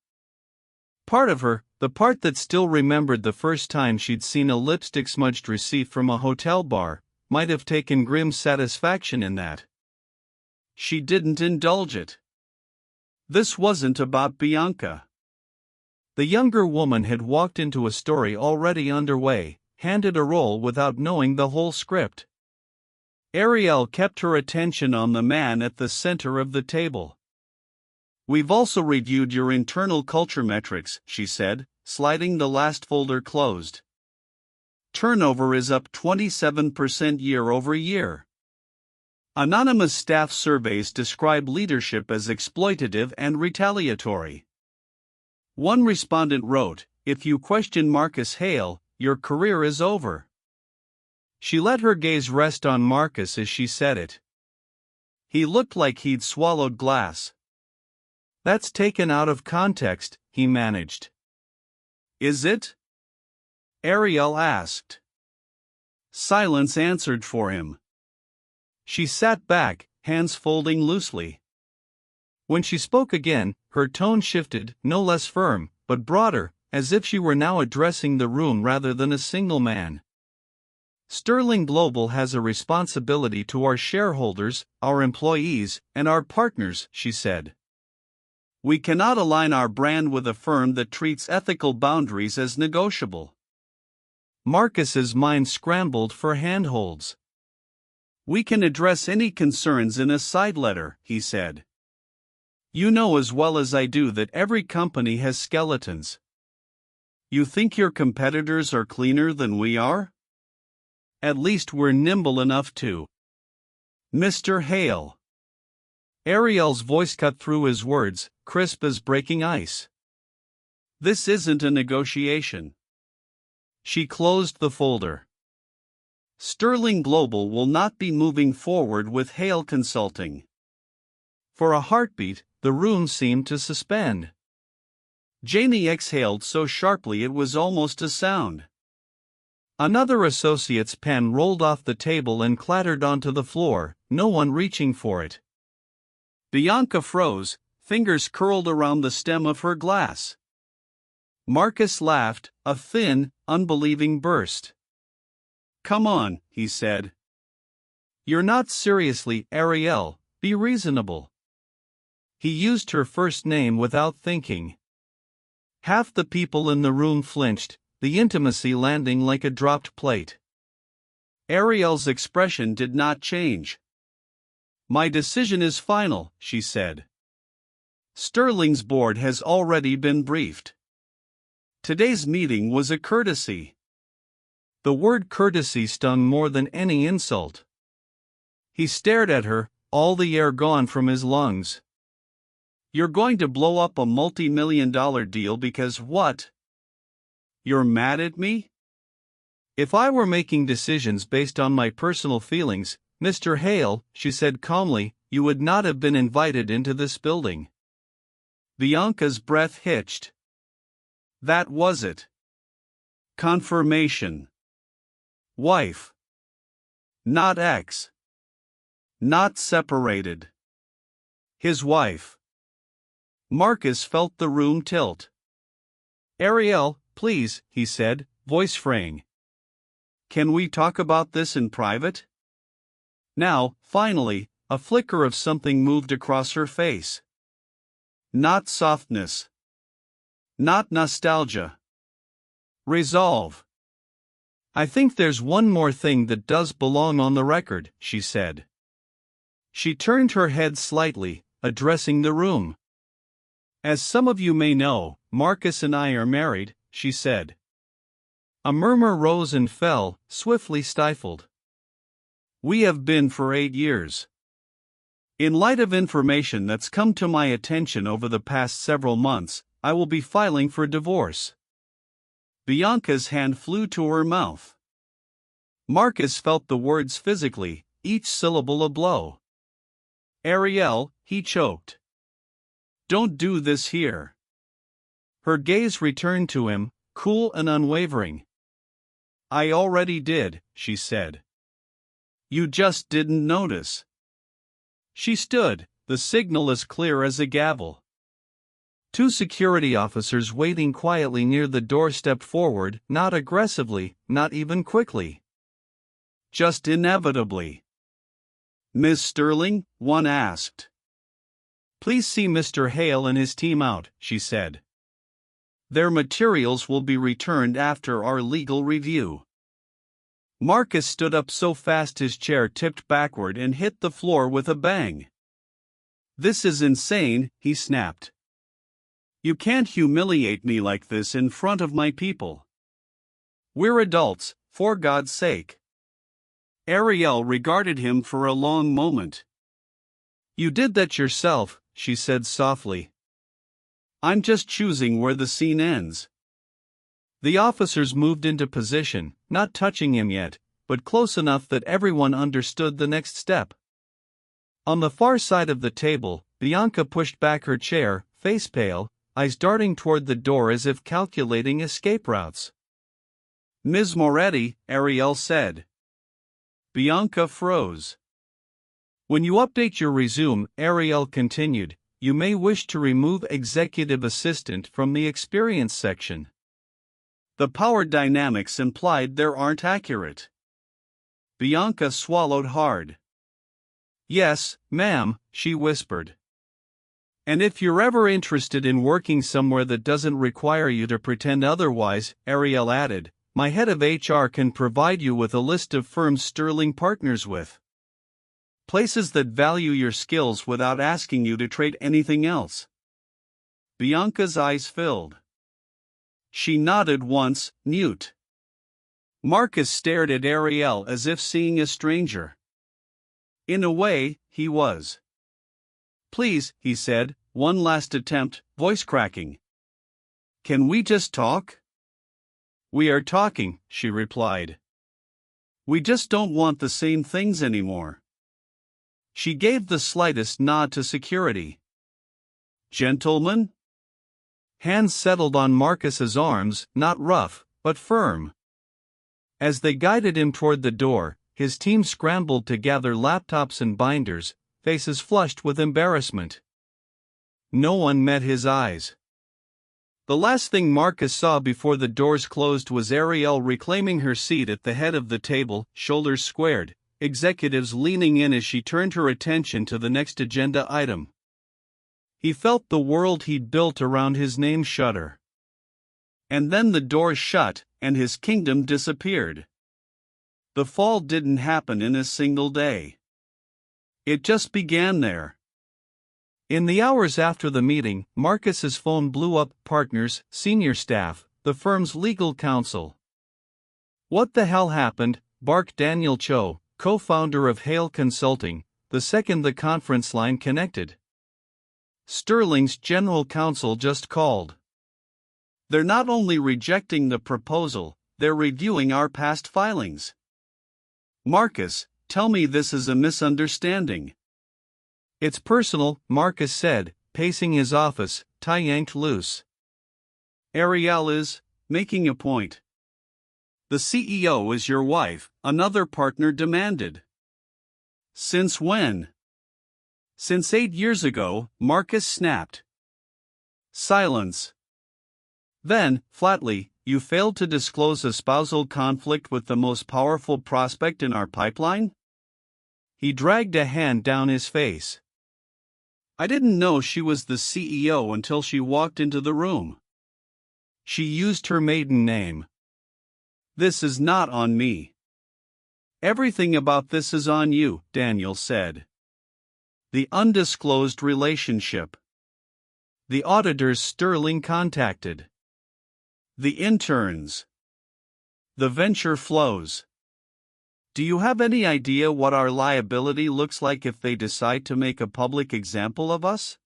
Part of her, the part that still remembered the first time she'd seen a lipstick-smudged receipt from a hotel bar, might have taken grim satisfaction in that. She didn't indulge it. This wasn't about Bianca. The younger woman had walked into a story already underway, handed a role without knowing the whole script. Ariel kept her attention on the man at the center of the table. "We've also reviewed your internal culture metrics," she said, sliding the last folder closed. "Turnover is up 27% year over year. Anonymous staff surveys describe leadership as exploitative and retaliatory. One respondent wrote, 'If you question Marcus Hale, your career is over.'" She let her gaze rest on Marcus as she said it. He looked like he'd swallowed glass. "That's taken out of context," he managed. "Is it?" Ariel asked. Silence answered for him. She sat back, hands folding loosely. When she spoke again, her tone shifted, no less firm, but broader, as if she were now addressing the room rather than a single man. "Sterling Global has a responsibility to our shareholders, our employees, and our partners," she said. "We cannot align our brand with a firm that treats ethical boundaries as negotiable." Marcus's mind scrambled for handholds. "We can address any concerns in a side letter," he said. "You know as well as I do that every company has skeletons. You think your competitors are cleaner than we are? At least we're nimble enough to." "Mr. Hale." Ariel's voice cut through his words, crisp as breaking ice. "This isn't a negotiation." She closed the folder. "Sterling Global will not be moving forward with Hale Consulting." For a heartbeat, the room seemed to suspend. Janie exhaled so sharply it was almost a sound. Another associate's pen rolled off the table and clattered onto the floor, no one reaching for it. Bianca froze, fingers curled around the stem of her glass. Marcus laughed, a thin, unbelieving burst. "Come on," he said. "You're not seriously, Ariel, be reasonable." He used her first name without thinking. Half the people in the room flinched, the intimacy landing like a dropped plate. Ariel's expression did not change. "My decision is final," she said. "Sterling's board has already been briefed. Today's meeting was a courtesy." The word courtesy stung more than any insult. He stared at her, all the air gone from his lungs. "You're going to blow up a multi-million-dollar deal because what? You're mad at me?" "If I were making decisions based on my personal feelings, Mr. Hale," she said calmly, "you would not have been invited into this building." Bianca's breath hitched. That was it. Confirmation. Wife. Not ex. Not separated. His wife. Marcus felt the room tilt. "Ariel, please," he said, voice fraying. "Can we talk about this in private?" Now, finally, a flicker of something moved across her face. Not softness. Not nostalgia. Resolve. "I think there's one more thing that does belong on the record," she said. She turned her head slightly, addressing the room. "As some of you may know, Marcus and I are married," she said. A murmur rose and fell, swiftly stifled. "We have been for 8 years. In light of information that's come to my attention over the past several months, I will be filing for divorce. Bianca's hand flew to her mouth. Marcus felt the words physically, each syllable a blow. Ariel, he choked. Don't do this here. Her gaze returned to him, cool and unwavering. I already did, she said. You just didn't notice. She stood, the signal as clear as a gavel. Two security officers waiting quietly near the door stepped forward, not aggressively, not even quickly. Just inevitably. Miss Sterling, one asked. Please see Mr. Hale and his team out, she said. Their materials will be returned after our legal review. Marcus stood up so fast his chair tipped backward and hit the floor with a bang. This is insane, he snapped. You can't humiliate me like this in front of my people. We're adults, for God's sake. Ariel regarded him for a long moment. You did that yourself, she said softly. I'm just choosing where the scene ends. The officers moved into position, not touching him yet, but close enough that everyone understood the next step. On the far side of the table, Bianca pushed back her chair, face pale, eyes darting toward the door as if calculating escape routes. Ms. Moretti, Ariel said. Bianca froze. When you update your resume, Ariel continued, you may wish to remove executive assistant from the experience section. The power dynamics implied there aren't accurate. Bianca swallowed hard. Yes, ma'am, she whispered. And if you're ever interested in working somewhere that doesn't require you to pretend otherwise, Ariel added, my head of HR can provide you with a list of firms Sterling partners with. Places that value your skills without asking you to trade anything else. Bianca's eyes filled. She nodded once, mute. Marcus stared at Ariel as if seeing a stranger. In a way, he was. Please, he said, one last attempt, voice cracking. Can we just talk? We are talking, she replied. We just don't want the same things anymore. She gave the slightest nod to security. Gentlemen? Hands settled on Marcus's arms, not rough, but firm. As they guided him toward the door, his team scrambled to gather laptops and binders, faces flushed with embarrassment. No one met his eyes. The last thing Marcus saw before the doors closed was Ariel reclaiming her seat at the head of the table, shoulders squared, executives leaning in as she turned her attention to the next agenda item. He felt the world he'd built around his name shudder. And then the doors shut, and his kingdom disappeared. The fall didn't happen in a single day. It just began there. In the hours after the meeting, Marcus's phone blew up. Partners, senior staff, the firm's legal counsel. What the hell happened? Barked Daniel Cho, co-founder of Hale Consulting, the second the conference line connected. Sterling's general counsel just called. They're not only rejecting the proposal, they're reviewing our past filings. Marcus, tell me this is a misunderstanding. It's personal, Marcus said, pacing his office, tie yanked loose. Ariel is making a point. The CEO is your wife, another partner demanded. Since when? Since 8 years ago, Marcus snapped. Silence. Then, flatly, you failed to disclose a spousal conflict with the most powerful prospect in our pipeline? He dragged a hand down his face. I didn't know she was the CEO until she walked into the room. She used her maiden name. This is not on me. Everything about this is on you, Daniel said. The undisclosed relationship. The auditors Sterling contacted. The interns. The venture flows. Do you have any idea what our liability looks like if they decide to make a public example of us?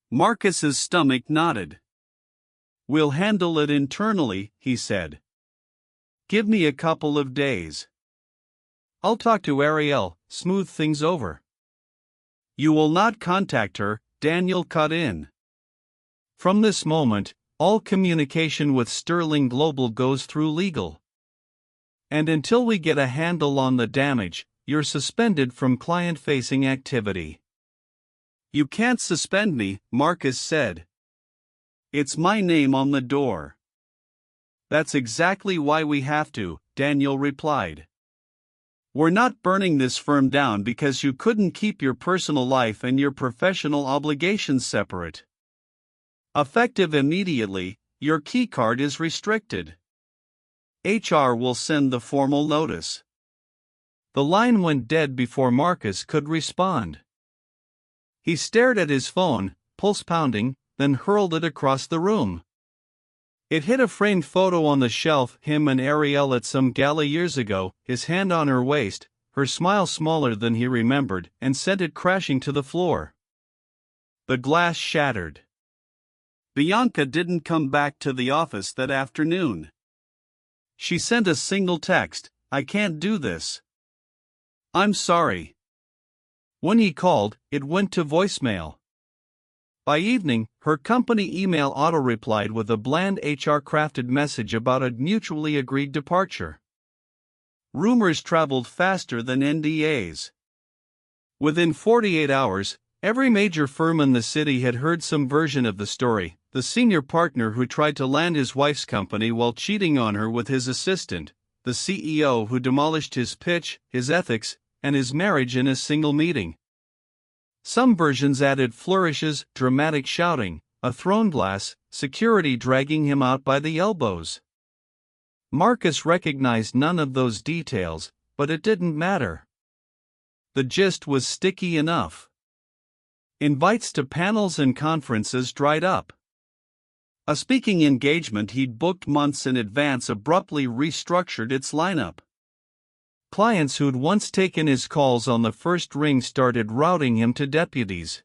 Marcus's stomach knotted. We'll handle it internally, he said. Give me a couple of days. I'll talk to Ariel, smooth things over. You will not contact her, Daniel cut in. From this moment, all communication with Sterling Global goes through legal. And until we get a handle on the damage, you're suspended from client-facing activity. You can't suspend me, Marcus said. It's my name on the door. That's exactly why we have to, Daniel replied. We're not burning this firm down because you couldn't keep your personal life and your professional obligations separate. Effective immediately, your keycard is restricted. HR will send the formal notice. The line went dead before Marcus could respond. He stared at his phone, pulse pounding, then hurled it across the room. It hit a framed photo on the shelf, him and Ariel at some gala years ago, his hand on her waist, her smile smaller than he remembered, and sent it crashing to the floor. The glass shattered. Bianca didn't come back to the office that afternoon. She sent a single text, "I can't do this. I'm sorry." When he called, it went to voicemail. By evening, her company email auto-replied with a bland HR-crafted message about a mutually agreed departure. Rumors traveled faster than NDAs. Within 48 hours, every major firm in the city had heard some version of the story. The senior partner who tried to land his wife's company while cheating on her with his assistant, the CEO who demolished his pitch, his ethics, and his marriage in a single meeting. Some versions added flourishes, dramatic shouting, a thrown glass, security dragging him out by the elbows. Marcus recognized none of those details, but it didn't matter. The gist was sticky enough. Invites to panels and conferences dried up. A speaking engagement he'd booked months in advance abruptly restructured its lineup. Clients who'd once taken his calls on the first ring started routing him to deputies.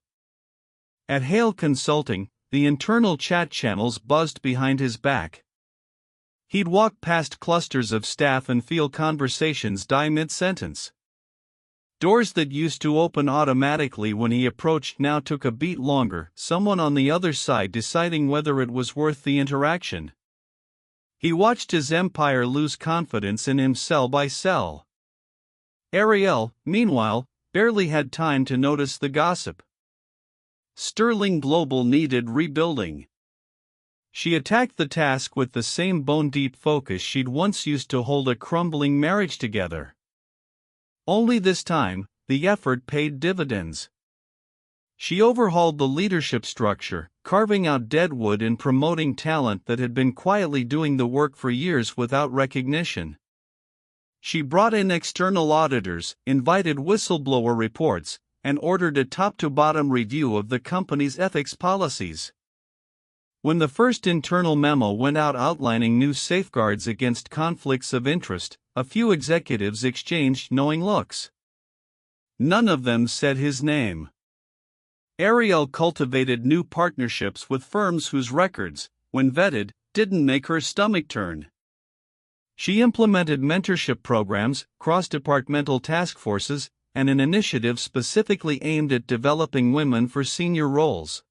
At Hale Consulting, the internal chat channels buzzed behind his back. He'd walk past clusters of staff and feel conversations die mid-sentence. Doors that used to open automatically when he approached now took a beat longer, someone on the other side deciding whether it was worth the interaction. He watched his empire lose confidence in him cell by cell. Ariel, meanwhile, barely had time to notice the gossip. Sterling Global needed rebuilding. She attacked the task with the same bone-deep focus she'd once used to hold a crumbling marriage together. Only this time, the effort paid dividends. She overhauled the leadership structure, carving out deadwood and promoting talent that had been quietly doing the work for years without recognition. She brought in external auditors, invited whistleblower reports, and ordered a top-to-bottom review of the company's ethics policies. When the first internal memo went out outlining new safeguards against conflicts of interest, a few executives exchanged knowing looks. None of them said his name. Ariel cultivated new partnerships with firms whose records, when vetted, didn't make her stomach turn. She implemented mentorship programs, cross-departmental task forces, and an initiative specifically aimed at developing women for senior roles.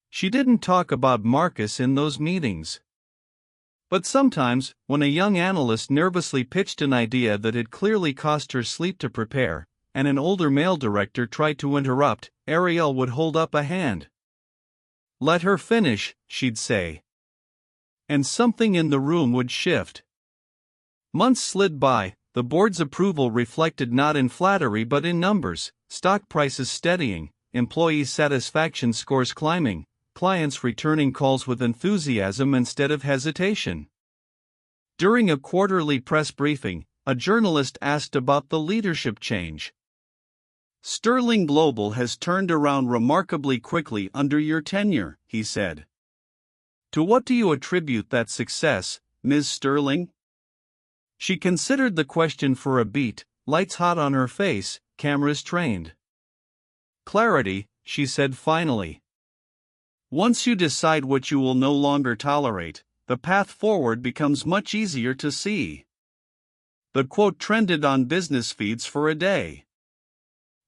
She didn't talk about Marcus in those meetings. But sometimes, when a young analyst nervously pitched an idea that had clearly cost her sleep to prepare, and an older male director tried to interrupt, Ariel would hold up a hand. "Let her finish," she'd say. And something in the room would shift. Months slid by, the board's approval reflected not in flattery but in numbers, stock prices steadying, employee satisfaction scores climbing, clients returning calls with enthusiasm instead of hesitation. During a quarterly press briefing, a journalist asked about the leadership change. "Sterling Global has turned around remarkably quickly under your tenure," he said. "To what do you attribute that success, Ms. Sterling?" She considered the question for a beat, lights hot on her face, cameras trained. "Clarity," she said finally. Once you decide what you will no longer tolerate, the path forward becomes much easier to see. The quote trended on business feeds for a day.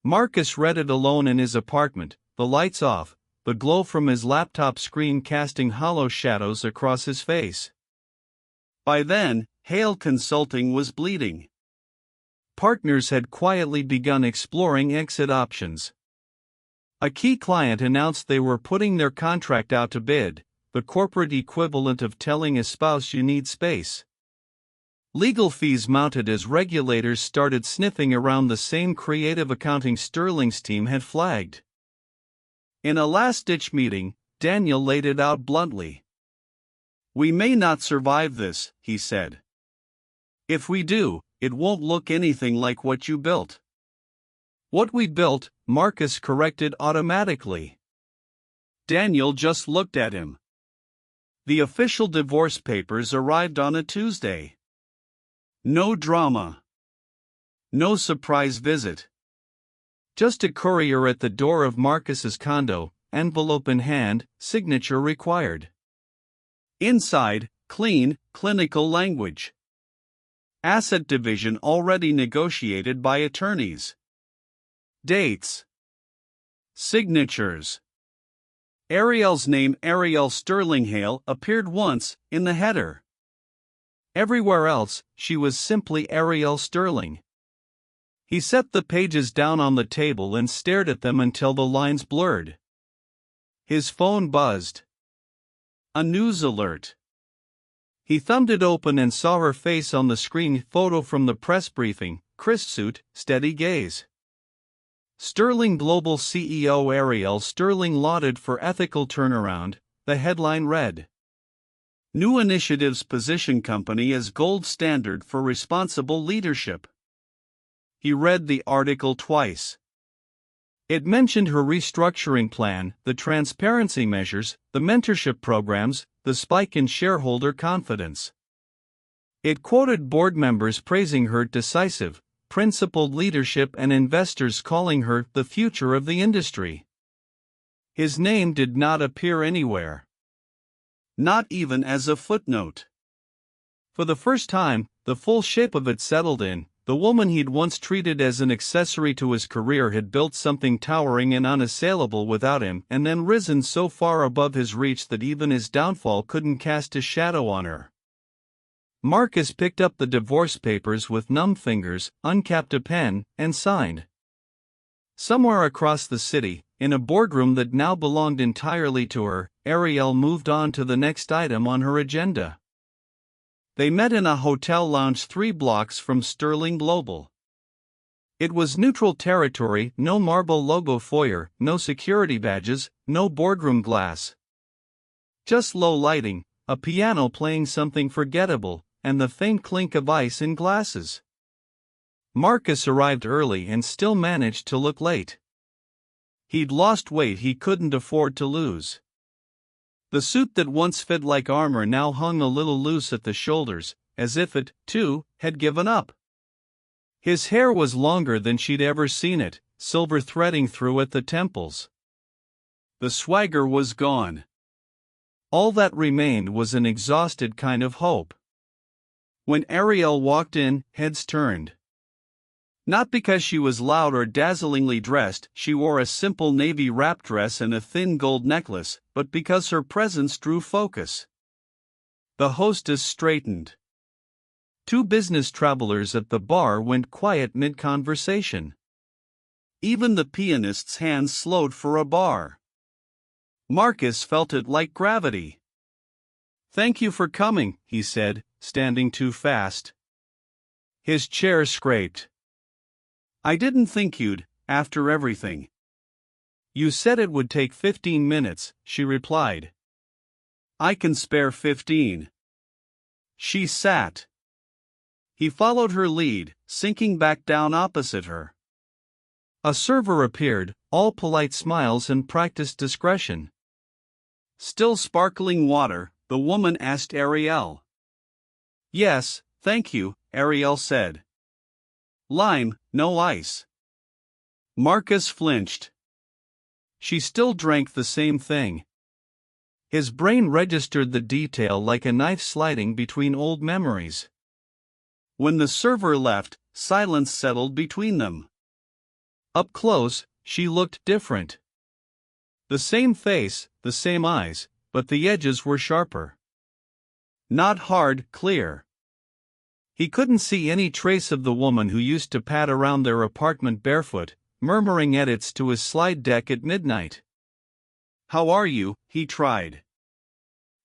Marcus read it alone in his apartment, the lights off, the glow from his laptop screen casting hollow shadows across his face. By then, Hale Consulting was bleeding. Partners had quietly begun exploring exit options. A key client announced they were putting their contract out to bid, the corporate equivalent of telling a spouse you need space. Legal fees mounted as regulators started sniffing around the same creative accounting Sterling's team had flagged. In a last-ditch meeting, Daniel laid it out bluntly. "We may not survive this," he said. "If we do, it won't look anything like what you built." "What we built," Marcus corrected automatically. Daniel just looked at him. The official divorce papers arrived on a Tuesday. No drama. No surprise visit. Just a courier at the door of Marcus's condo, envelope in hand, signature required. Inside, clean, clinical language. Asset division already negotiated by attorneys. Dates. Signatures. Ariel's name, Ariel Sterling Hale, appeared once, in the header. Everywhere else, she was simply Ariel Sterling. He set the pages down on the table and stared at them until the lines blurred. His phone buzzed. A news alert. He thumbed it open and saw her face on the screen, photo from the press briefing, crisp suit, steady gaze. Sterling Global CEO Ariel Sterling lauded for ethical turnaround, the headline read. New initiatives position company as gold standard for responsible leadership. He read the article twice. It mentioned her restructuring plan, the transparency measures, the mentorship programs, the spike in shareholder confidence. It quoted board members praising her decisive, principled leadership and investors calling her the future of the industry. His name did not appear anywhere. Not even as a footnote. For the first time, the full shape of it settled in. The woman he'd once treated as an accessory to his career had built something towering and unassailable without him, and then risen so far above his reach that even his downfall couldn't cast a shadow on her. Marcus picked up the divorce papers with numb fingers, uncapped a pen, and signed. Somewhere across the city, in a boardroom that now belonged entirely to her, Ariel moved on to the next item on her agenda. They met in a hotel lounge 3 blocks from Sterling Global. It was neutral territory, no marble logo foyer, no security badges, no boardroom glass. Just low lighting, a piano playing something forgettable, and the faint clink of ice in glasses. Marcus arrived early and still managed to look late. He'd lost weight he couldn't afford to lose. The suit that once fit like armor now hung a little loose at the shoulders, as if it, too, had given up. His hair was longer than she'd ever seen it, silver threading through at the temples. The swagger was gone. All that remained was an exhausted kind of hope. When Ariel walked in, heads turned. Not because she was loud or dazzlingly dressed, she wore a simple navy wrap dress and a thin gold necklace, but because her presence drew focus. The hostess straightened. 2 business travelers at the bar went quiet mid-conversation. Even the pianist's hands slowed for a bar. Marcus felt it like gravity. "Thank you for coming," he said, standing too fast. His chair scraped. "I didn't think you'd, after everything." "You said it would take 15 minutes, she replied. "I can spare 15. She sat. He followed her lead, sinking back down opposite her. A server appeared, all polite smiles and practiced discretion. "Still sparkling water?" the woman asked Ariel. "Yes, thank you," Ariel said. "Lime, no ice." Marcus flinched. She still drank the same thing. His brain registered the detail like a knife sliding between old memories. When the server left, silence settled between them. Up close, she looked different. The same face, the same eyes, but the edges were sharper. Not hard, clear. He couldn't see any trace of the woman who used to pad around their apartment barefoot, murmuring edits to his slide deck at midnight. "How are you?" he tried.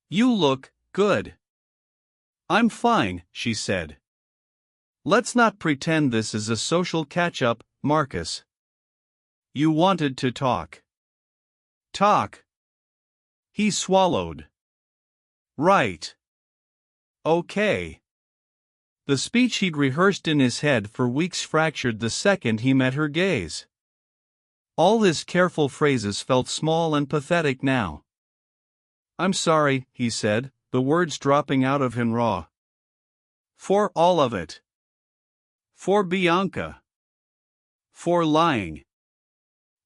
"You look good." "I'm fine," she said. "Let's not pretend this is a social catch-up, Marcus. You wanted to talk." "Talk?" He swallowed. "Right. Okay." The speech he'd rehearsed in his head for weeks fractured the second he met her gaze. All his careful phrases felt small and pathetic now. "I'm sorry," he said, the words dropping out of him raw. "For all of it. For Bianca. For lying.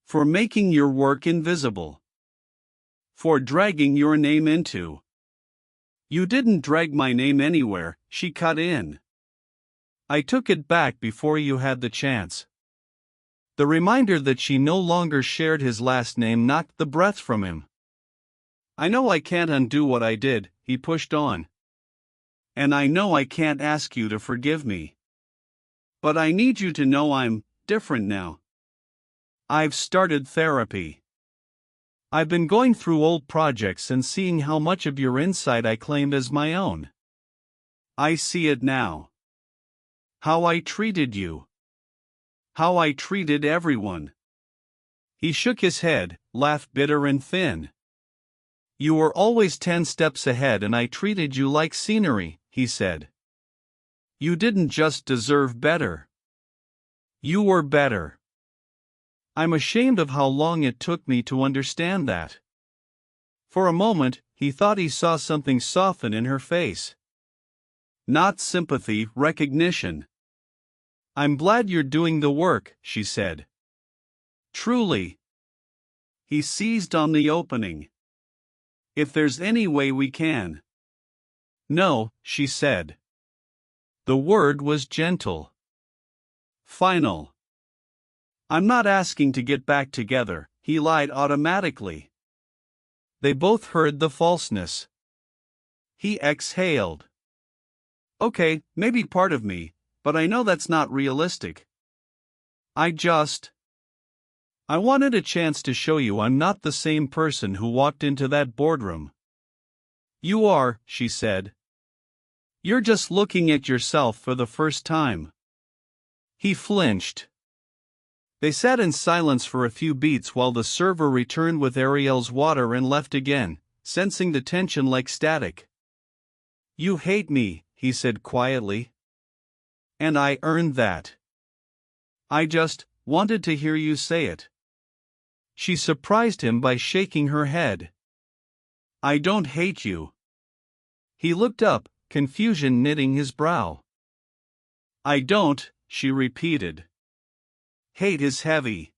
For making your work invisible. For dragging your name into." "You didn't drag my name anywhere," she cut in. "I took it back before you had the chance." The reminder that she no longer shared his last name knocked the breath from him. "I know I can't undo what I did," he pushed on. "And I know I can't ask you to forgive me. But I need you to know I'm different now. I've started therapy. I've been going through old projects and seeing how much of your insight I claimed as my own. I see it now. How I treated you. How I treated everyone." He shook his head, laughed bitter and thin. "You were always 10 steps ahead and I treated you like scenery," he said. "You didn't just deserve better. You were better. I'm ashamed of how long it took me to understand that." For a moment, he thought he saw something soften in her face. Not sympathy, recognition. "I'm glad you're doing the work," she said. "Truly." He seized on the opening. "If there's any way we can." "No," she said. The word was gentle. Final. "I'm not asking to get back together," he lied automatically. They both heard the falseness. He exhaled. "Okay, maybe part of me, but I know that's not realistic. I wanted a chance to show you I'm not the same person who walked into that boardroom." "You are," she said. "You're just looking at yourself for the first time." He flinched. They sat in silence for a few beats while the server returned with Ariel's water and left again, sensing the tension like static. "You hate me," he said quietly. "And I earned that. I just wanted to hear you say it." She surprised him by shaking her head. "I don't hate you." He looked up, confusion knitting his brow. "I don't," she repeated. "Hate is heavy.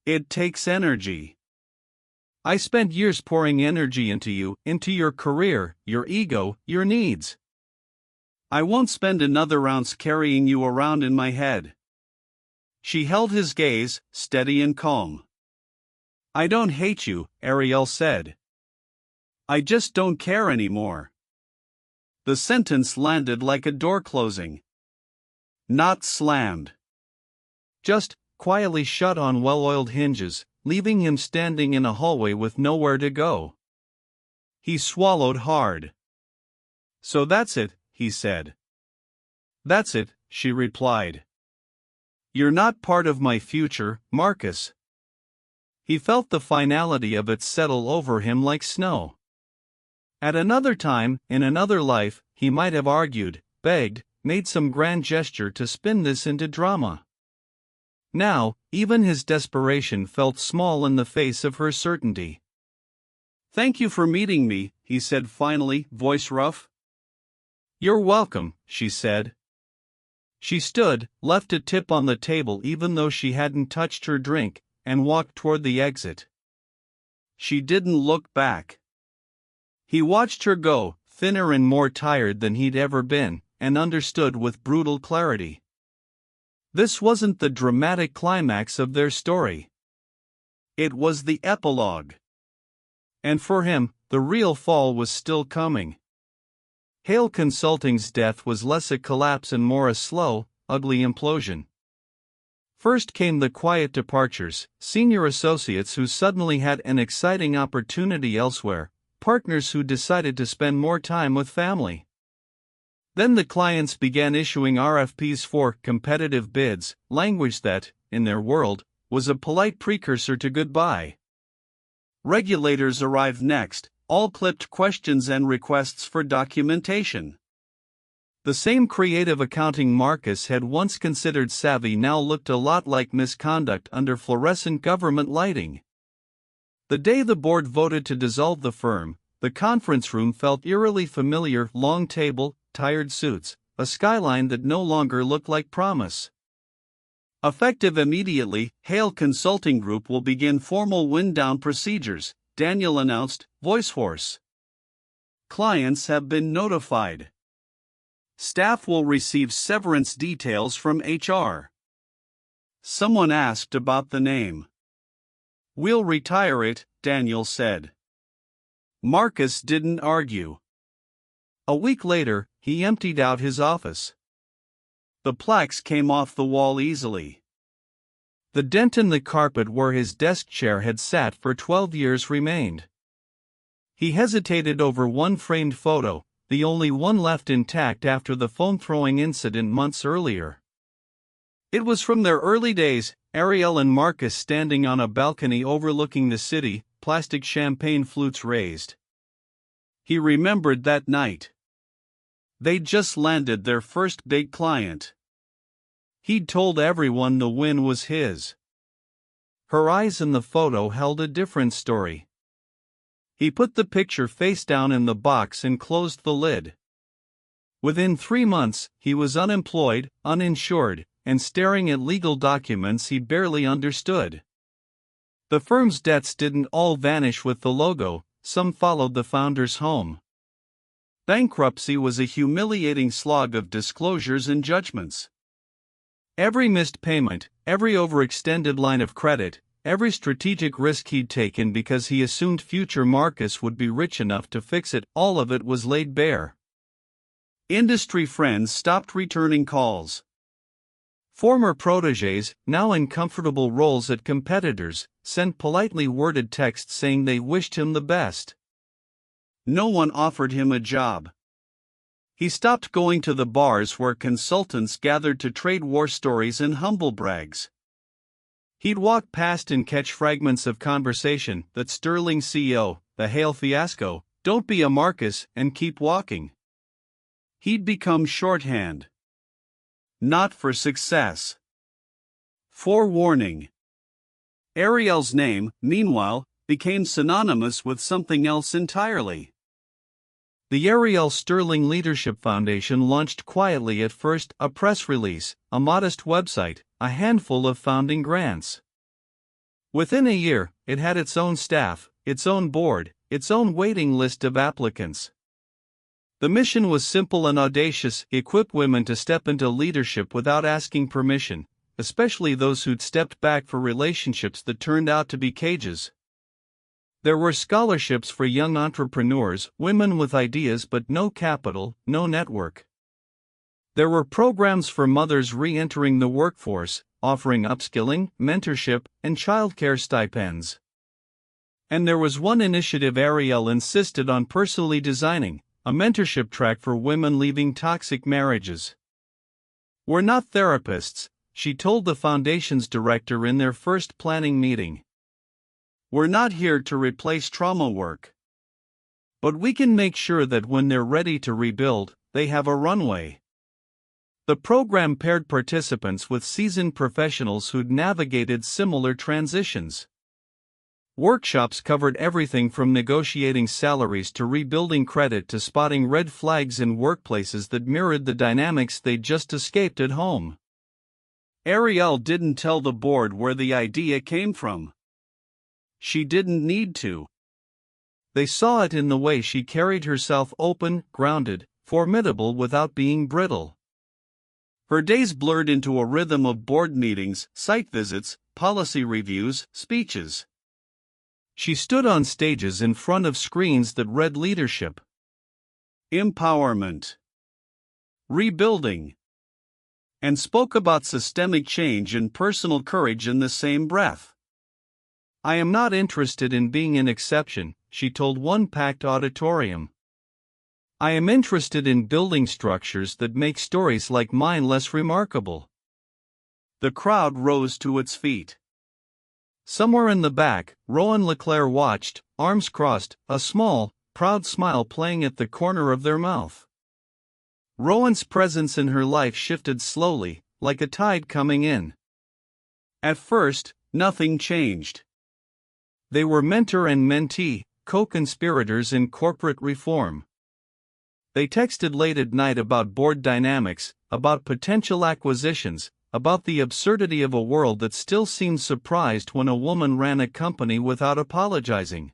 It takes energy. I spent years pouring energy into you, into your career, your ego, your needs. I won't spend another ounce carrying you around in my head." She held his gaze, steady and calm. "I don't hate you," Ariel said. "I just don't care anymore." The sentence landed like a door closing. Not slammed. Just quietly shut on well-oiled hinges, leaving him standing in a hallway with nowhere to go. He swallowed hard. "So that's it," he said. "That's it," she replied. "You're not part of my future, Marcus." He felt the finality of it settle over him like snow. At another time, in another life, he might have argued, begged, made some grand gesture to spin this into drama. Now, even his desperation felt small in the face of her certainty. "Thank you for meeting me," he said finally, voice rough. "You're welcome," she said. She stood, left a tip on the table even though she hadn't touched her drink, and walked toward the exit. She didn't look back. He watched her go, thinner and more tired than he'd ever been, and understood with brutal clarity. This wasn't the dramatic climax of their story. It was the epilogue. And for him, the real fall was still coming. Hale Consulting's death was less a collapse and more a slow, ugly implosion. First came the quiet departures, senior associates who suddenly had an exciting opportunity elsewhere, partners who decided to spend more time with family. Then the clients began issuing RFPs for competitive bids, language that, in their world, was a polite precursor to goodbye. Regulators arrived next, all clipped questions and requests for documentation. The same creative accounting Marcus had once considered savvy now looked a lot like misconduct under fluorescent government lighting. The day the board voted to dissolve the firm, the conference room felt eerily familiar: long table, tired suits, a skyline that no longer looked like promise. Effective immediately, Hale Consulting Group will begin formal wind-down procedures, Daniel announced, voice hoarse. Clients have been notified. Staff will receive severance details from HR. Someone asked about the name. We'll retire it, Daniel said. Marcus didn't argue. A week later, he emptied out his office. The plaques came off the wall easily. The dent in the carpet where his desk chair had sat for 12 years remained. He hesitated over one framed photo, the only one left intact after the phone-throwing incident months earlier. It was from their early days, Ariel and Marcus standing on a balcony overlooking the city, plastic champagne flutes raised. He remembered that night. They'd just landed their first big client. He'd told everyone the win was his. Her eyes in the photo held a different story. He put the picture face down in the box and closed the lid. Within 3 months, he was unemployed, uninsured, and staring at legal documents he barely understood. The firm's debts didn't all vanish with the logo, some followed the founder's home. Bankruptcy was a humiliating slog of disclosures and judgments. Every missed payment, every overextended line of credit, every strategic risk he'd taken because he assumed future Marcus would be rich enough to fix it, all of it was laid bare. Industry friends stopped returning calls. Former protégés, now in comfortable roles at competitors, sent politely worded texts saying they wished him the best. No one offered him a job. He stopped going to the bars where consultants gathered to trade war stories and humble brags. He'd walk past and catch fragments of conversation: that Sterling CEO, the Hale fiasco, don't be a Marcus, and keep walking. He'd become shorthand. Not for success. Forewarning. Ariel's name, meanwhile, became synonymous with something else entirely. The Ariel Sterling Leadership Foundation launched quietly at first, a press release, a modest website, a handful of founding grants. Within a year, it had its own staff, its own board, its own waiting list of applicants. The mission was simple and audacious: equip women to step into leadership without asking permission, especially those who'd stepped back for relationships that turned out to be cages. There were scholarships for young entrepreneurs, women with ideas but no capital, no network. There were programs for mothers re-entering the workforce, offering upskilling, mentorship, and childcare stipends. And there was one initiative Ariel insisted on personally designing: a mentorship track for women leaving toxic marriages. "We're not therapists," she told the foundation's director in their first planning meeting. "We're not here to replace trauma work. But we can make sure that when they're ready to rebuild, they have a runway." The program paired participants with seasoned professionals who'd navigated similar transitions. Workshops covered everything from negotiating salaries to rebuilding credit to spotting red flags in workplaces that mirrored the dynamics they'd just escaped at home. Ariel didn't tell the board where the idea came from. She didn't need to. They saw it in the way she carried herself, open, grounded, formidable without being brittle. Her days blurred into a rhythm of board meetings, site visits, policy reviews, speeches. She stood on stages in front of screens that read leadership, empowerment, rebuilding, and spoke about systemic change and personal courage in the same breath. "I am not interested in being an exception," she told one packed auditorium. "I am interested in building structures that make stories like mine less remarkable." The crowd rose to its feet. Somewhere in the back, Rowan LeClaire watched, arms crossed, a small, proud smile playing at the corner of their mouth. Rowan's presence in her life shifted slowly, like a tide coming in. At first, nothing changed. They were mentor and mentee, co-conspirators in corporate reform. They texted late at night about board dynamics, about potential acquisitions, about the absurdity of a world that still seemed surprised when a woman ran a company without apologizing.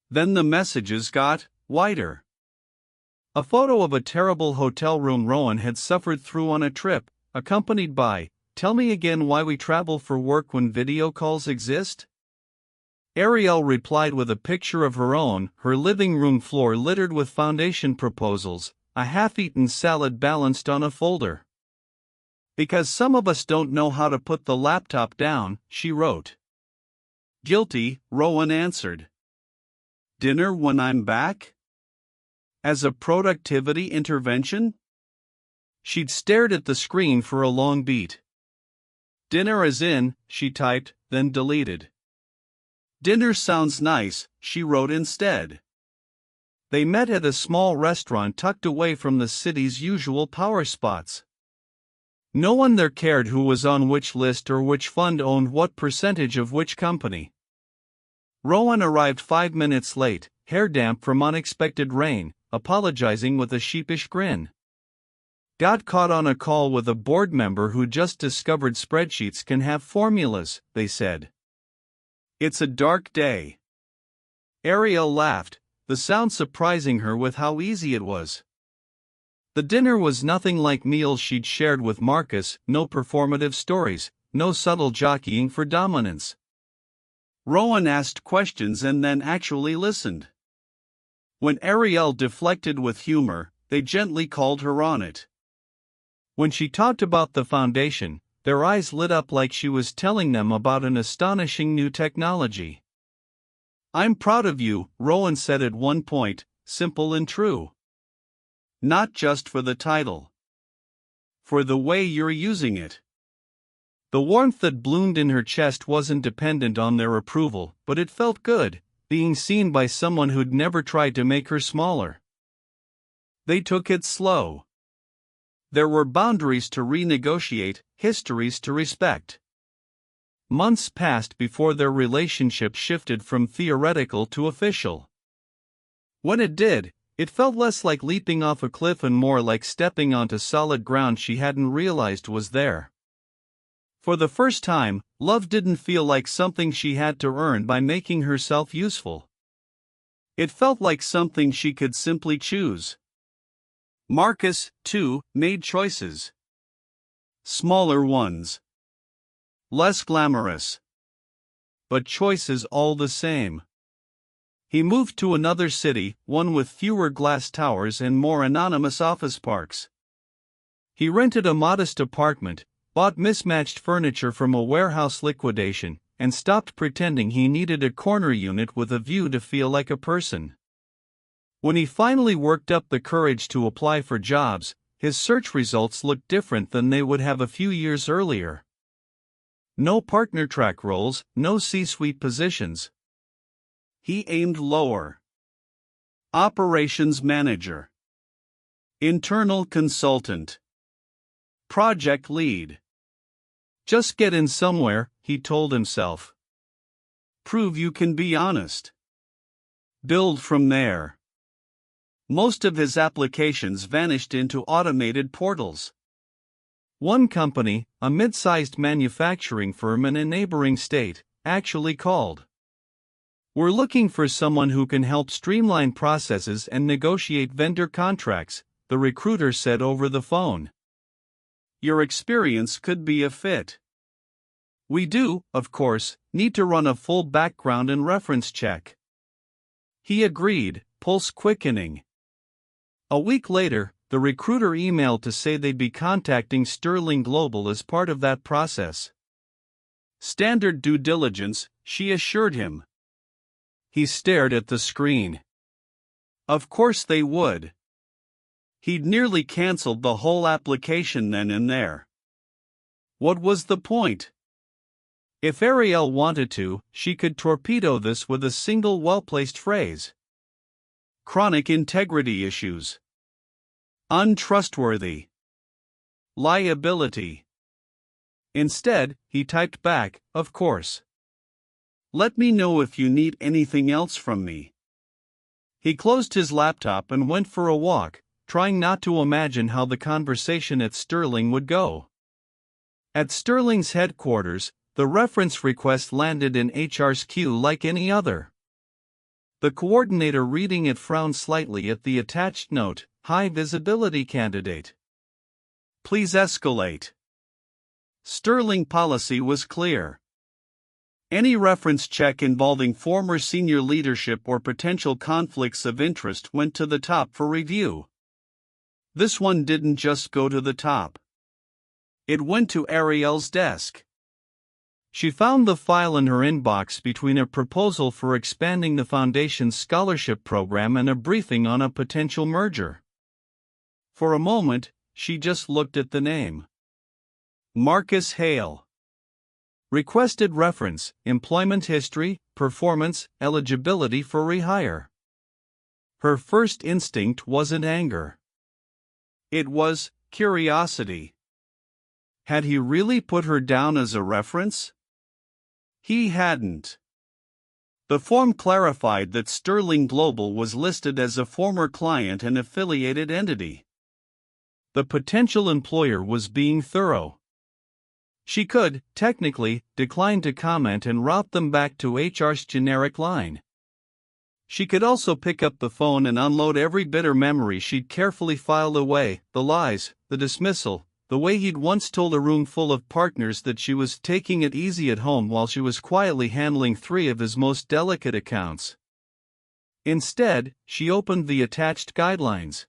Then the messages got wider. A photo of a terrible hotel room Rowan had suffered through on a trip, accompanied by, "Tell me again why we travel for work when video calls exist?" Ariel replied with a picture of her own, her living room floor littered with foundation proposals, a half-eaten salad balanced on a folder. "Because some of us don't know how to put the laptop down," she wrote. "Guilty," Rowan answered. "Dinner when I'm back? As a productivity intervention?" She'd stared at the screen for a long beat. "Dinner is in," she typed, then deleted. "Dinner sounds nice," she wrote instead. They met at a small restaurant tucked away from the city's usual power spots. No one there cared who was on which list or which fund owned what percentage of which company. Rowan arrived 5 minutes late, hair damp from unexpected rain, apologizing with a sheepish grin. "Got caught on a call with a board member who just discovered spreadsheets can have formulas," they said. "It's a dark day." Ariel laughed, the sound surprising her with how easy it was. The dinner was nothing like meals she'd shared with Marcus, no performative stories, no subtle jockeying for dominance. Rowan asked questions and then actually listened. When Ariel deflected with humor, they gently called her on it. When she talked about the foundation, their eyes lit up like she was telling them about an astonishing new technology. "I'm proud of you," Rowan said at one point, simple and true. "Not just for the title. For the way you're using it." The warmth that bloomed in her chest wasn't dependent on their approval, but it felt good, being seen by someone who'd never tried to make her smaller. They took it slow. There were boundaries to renegotiate, histories to respect. Months passed before their relationship shifted from theoretical to official. When it did, it felt less like leaping off a cliff and more like stepping onto solid ground she hadn't realized was there. For the first time, love didn't feel like something she had to earn by making herself useful. It felt like something she could simply choose. Marcus, too, made choices. Smaller ones. Less glamorous. But choices all the same. He moved to another city, one with fewer glass towers and more anonymous office parks. He rented a modest apartment, bought mismatched furniture from a warehouse liquidation, and stopped pretending he needed a corner unit with a view to feel like a person. When he finally worked up the courage to apply for jobs, his search results looked different than they would have a few years earlier. No partner track roles, no C-suite positions. He aimed lower. Operations manager. Internal consultant. Project lead. Just get in somewhere, he told himself. Prove you can be honest. Build from there. Most of his applications vanished into automated portals. One company, a mid-sized manufacturing firm in a neighboring state, actually called. We're looking for someone who can help streamline processes and negotiate vendor contracts, the recruiter said over the phone. Your experience could be a fit. We do, of course, need to run a full background and reference check. He agreed, pulse quickening. A week later, the recruiter emailed to say they'd be contacting Sterling Global as part of that process. Standard due diligence, she assured him. He stared at the screen. Of course they would. He'd nearly cancelled the whole application then and there. What was the point? If Ariel wanted to, she could torpedo this with a single well-placed phrase. Chronic integrity issues. Untrustworthy. Liability. Instead, he typed back, of course. Let me know if you need anything else from me. He closed his laptop and went for a walk, trying not to imagine how the conversation at Sterling would go. At Sterling's headquarters, the reference request landed in HR's queue like any other. The coordinator reading it frowned slightly at the attached note, high visibility candidate. Please escalate. Sterling policy was clear. Any reference check involving former senior leadership or potential conflicts of interest went to the top for review. This one didn't just go to the top. It went to Ariel's desk. She found the file in her inbox between a proposal for expanding the Foundation's scholarship program and a briefing on a potential merger. For a moment, she just looked at the name. Marcus Hale. Requested reference, employment history, performance, eligibility for rehire. Her first instinct wasn't anger. It was curiosity. Had he really put her down as a reference? He hadn't. The form clarified that Sterling Global was listed as a former client and affiliated entity. The potential employer was being thorough. She could, technically, decline to comment and route them back to HR's generic line. She could also pick up the phone and unload every bitter memory she'd carefully filed away, the lies, the dismissal, the way he'd once told a room full of partners that she was taking it easy at home while she was quietly handling 3 of his most delicate accounts. Instead, she opened the attached guidelines.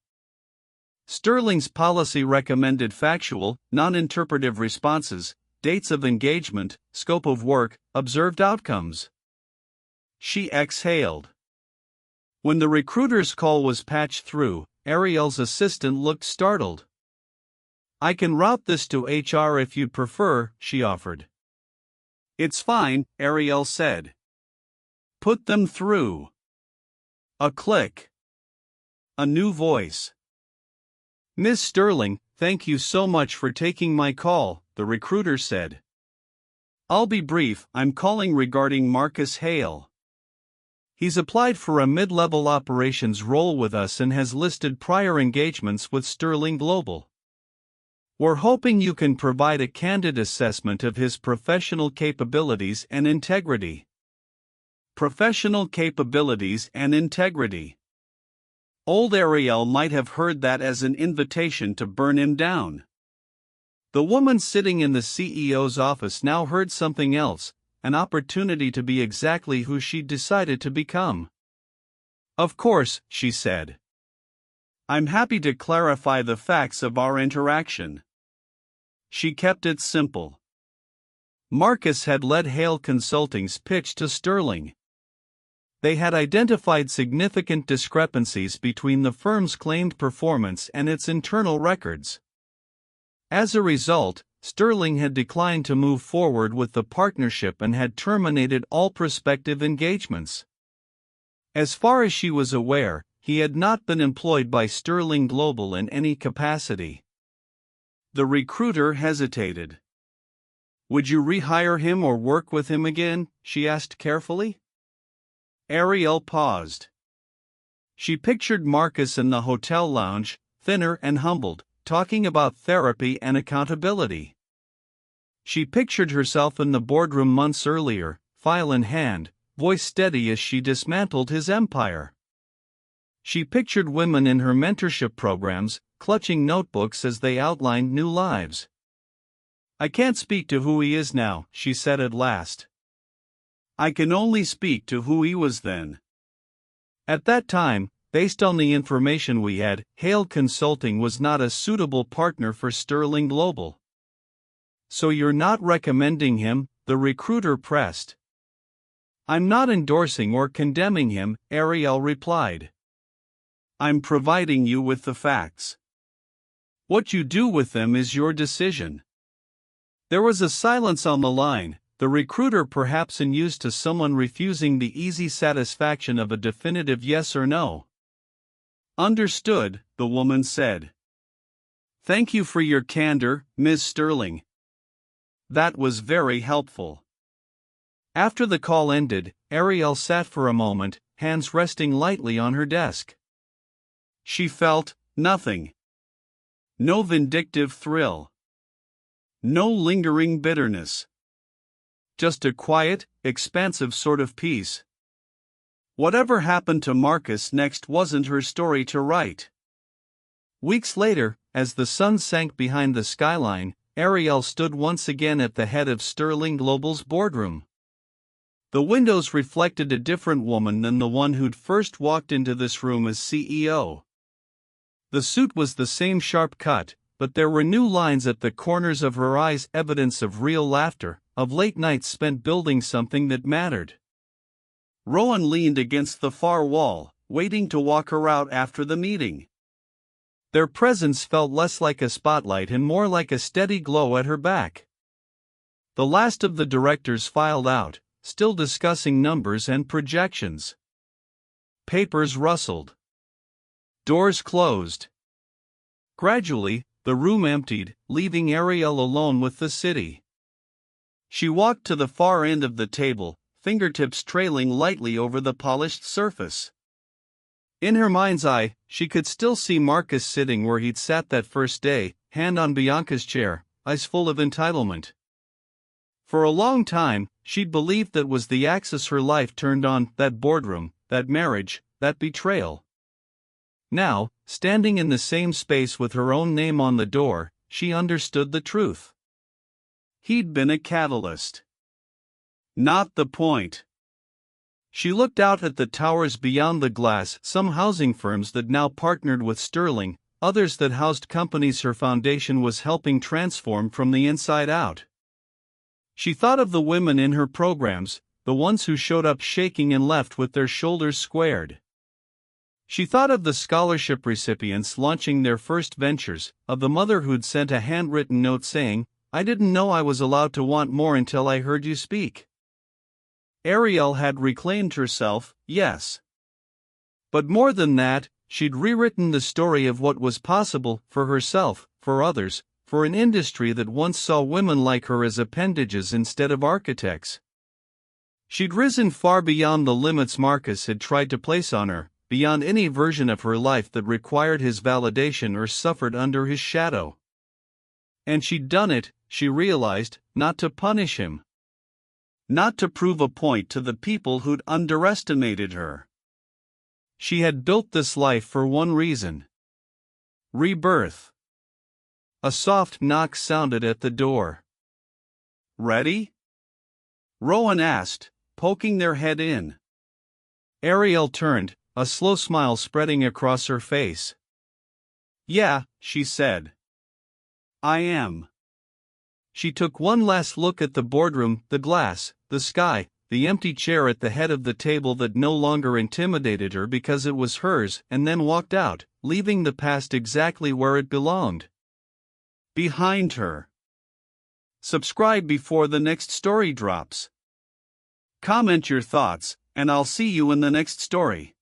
Sterling's policy recommended factual, non-interpretive responses, dates of engagement, scope of work, observed outcomes. She exhaled. When the recruiter's call was patched through, Ariel's assistant looked startled. I can route this to HR if you'd prefer, she offered. It's fine, Ariel said. Put them through. A click. A new voice. Miss Sterling, thank you so much for taking my call, the recruiter said. I'll be brief, I'm calling regarding Marcus Hale. He's applied for a mid-level operations role with us and has listed prior engagements with Sterling Global. We're hoping you can provide a candid assessment of his professional capabilities and integrity. Professional capabilities and integrity. Old Ariel might have heard that as an invitation to burn him down. The woman sitting in the CEO's office now heard something else, an opportunity to be exactly who she'd decided to become. Of course, she said. I'm happy to clarify the facts of our interaction. She kept it simple. Marcus had led Hale Consulting's pitch to Sterling. They had identified significant discrepancies between the firm's claimed performance and its internal records. As a result, Sterling had declined to move forward with the partnership and had terminated all prospective engagements. As far as she was aware, he had not been employed by Sterling Global in any capacity. The recruiter hesitated. Would you rehire him or work with him again? She asked carefully. Ariel paused. She pictured Marcus in the hotel lounge, thinner and humbled, talking about therapy and accountability. She pictured herself in the boardroom months earlier, file in hand, voice steady as she dismantled his empire. She pictured women in her mentorship programs, clutching notebooks as they outlined new lives. "I can't speak to who he is now," she said at last. "I can only speak to who he was then." At that time, based on the information we had, Hale Consulting was not a suitable partner for Sterling Global. "So you're not recommending him?" the recruiter pressed. "I'm not endorsing or condemning him," Ariel replied. "I'm providing you with the facts. What you do with them is your decision." There was a silence on the line, the recruiter perhaps unused to someone refusing the easy satisfaction of a definitive yes or no. "Understood," the woman said. "Thank you for your candor, Ms. Sterling. That was very helpful." After the call ended, Ariel sat for a moment, hands resting lightly on her desk. She felt nothing. No vindictive thrill. No lingering bitterness. Just a quiet, expansive sort of peace. Whatever happened to Marcus next wasn't her story to write. Weeks later, as the sun sank behind the skyline, Ariel stood once again at the head of Sterling Global's boardroom. The windows reflected a different woman than the one who'd first walked into this room as CEO. The suit was the same sharp cut, but there were new lines at the corners of her eyes, evidence of real laughter, of late nights spent building something that mattered. Rowan leaned against the far wall, waiting to walk her out after the meeting. Their presence felt less like a spotlight and more like a steady glow at her back. The last of the directors filed out, still discussing numbers and projections. Papers rustled. Doors closed. Gradually, the room emptied, leaving Ariel alone with the city. She walked to the far end of the table, fingertips trailing lightly over the polished surface. In her mind's eye, she could still see Marcus sitting where he'd sat that first day, hand on Bianca's chair, eyes full of entitlement. For a long time, she'd believed that was the axis her life turned on, that boardroom, that marriage, that betrayal. Now, standing in the same space with her own name on the door, she understood the truth. He'd been a catalyst. Not the point. She looked out at the towers beyond the glass, some housing firms that now partnered with Sterling, others that housed companies her foundation was helping transform from the inside out. She thought of the women in her programs, the ones who showed up shaking and left with their shoulders squared. She thought of the scholarship recipients launching their first ventures, of the mother who'd sent a handwritten note saying, "I didn't know I was allowed to want more until I heard you speak." Ariel had reclaimed herself, yes. But more than that, she'd rewritten the story of what was possible for herself, for others, for an industry that once saw women like her as appendages instead of architects. She'd risen far beyond the limits Marcus had tried to place on her, beyond any version of her life that required his validation or suffered under his shadow. And she'd done it, she realized, not to punish him. Not to prove a point to the people who'd underestimated her. She had built this life for one reason. Rebirth. A soft knock sounded at the door. "Ready?" Rowan asked, poking their head in. Ariel turned, a slow smile spreading across her face. "Yeah," she said. "I am." She took one last look at the boardroom, the glass, the sky, the empty chair at the head of the table that no longer intimidated her because it was hers, and then walked out, leaving the past exactly where it belonged. Behind her. Subscribe before the next story drops. Comment your thoughts, and I'll see you in the next story.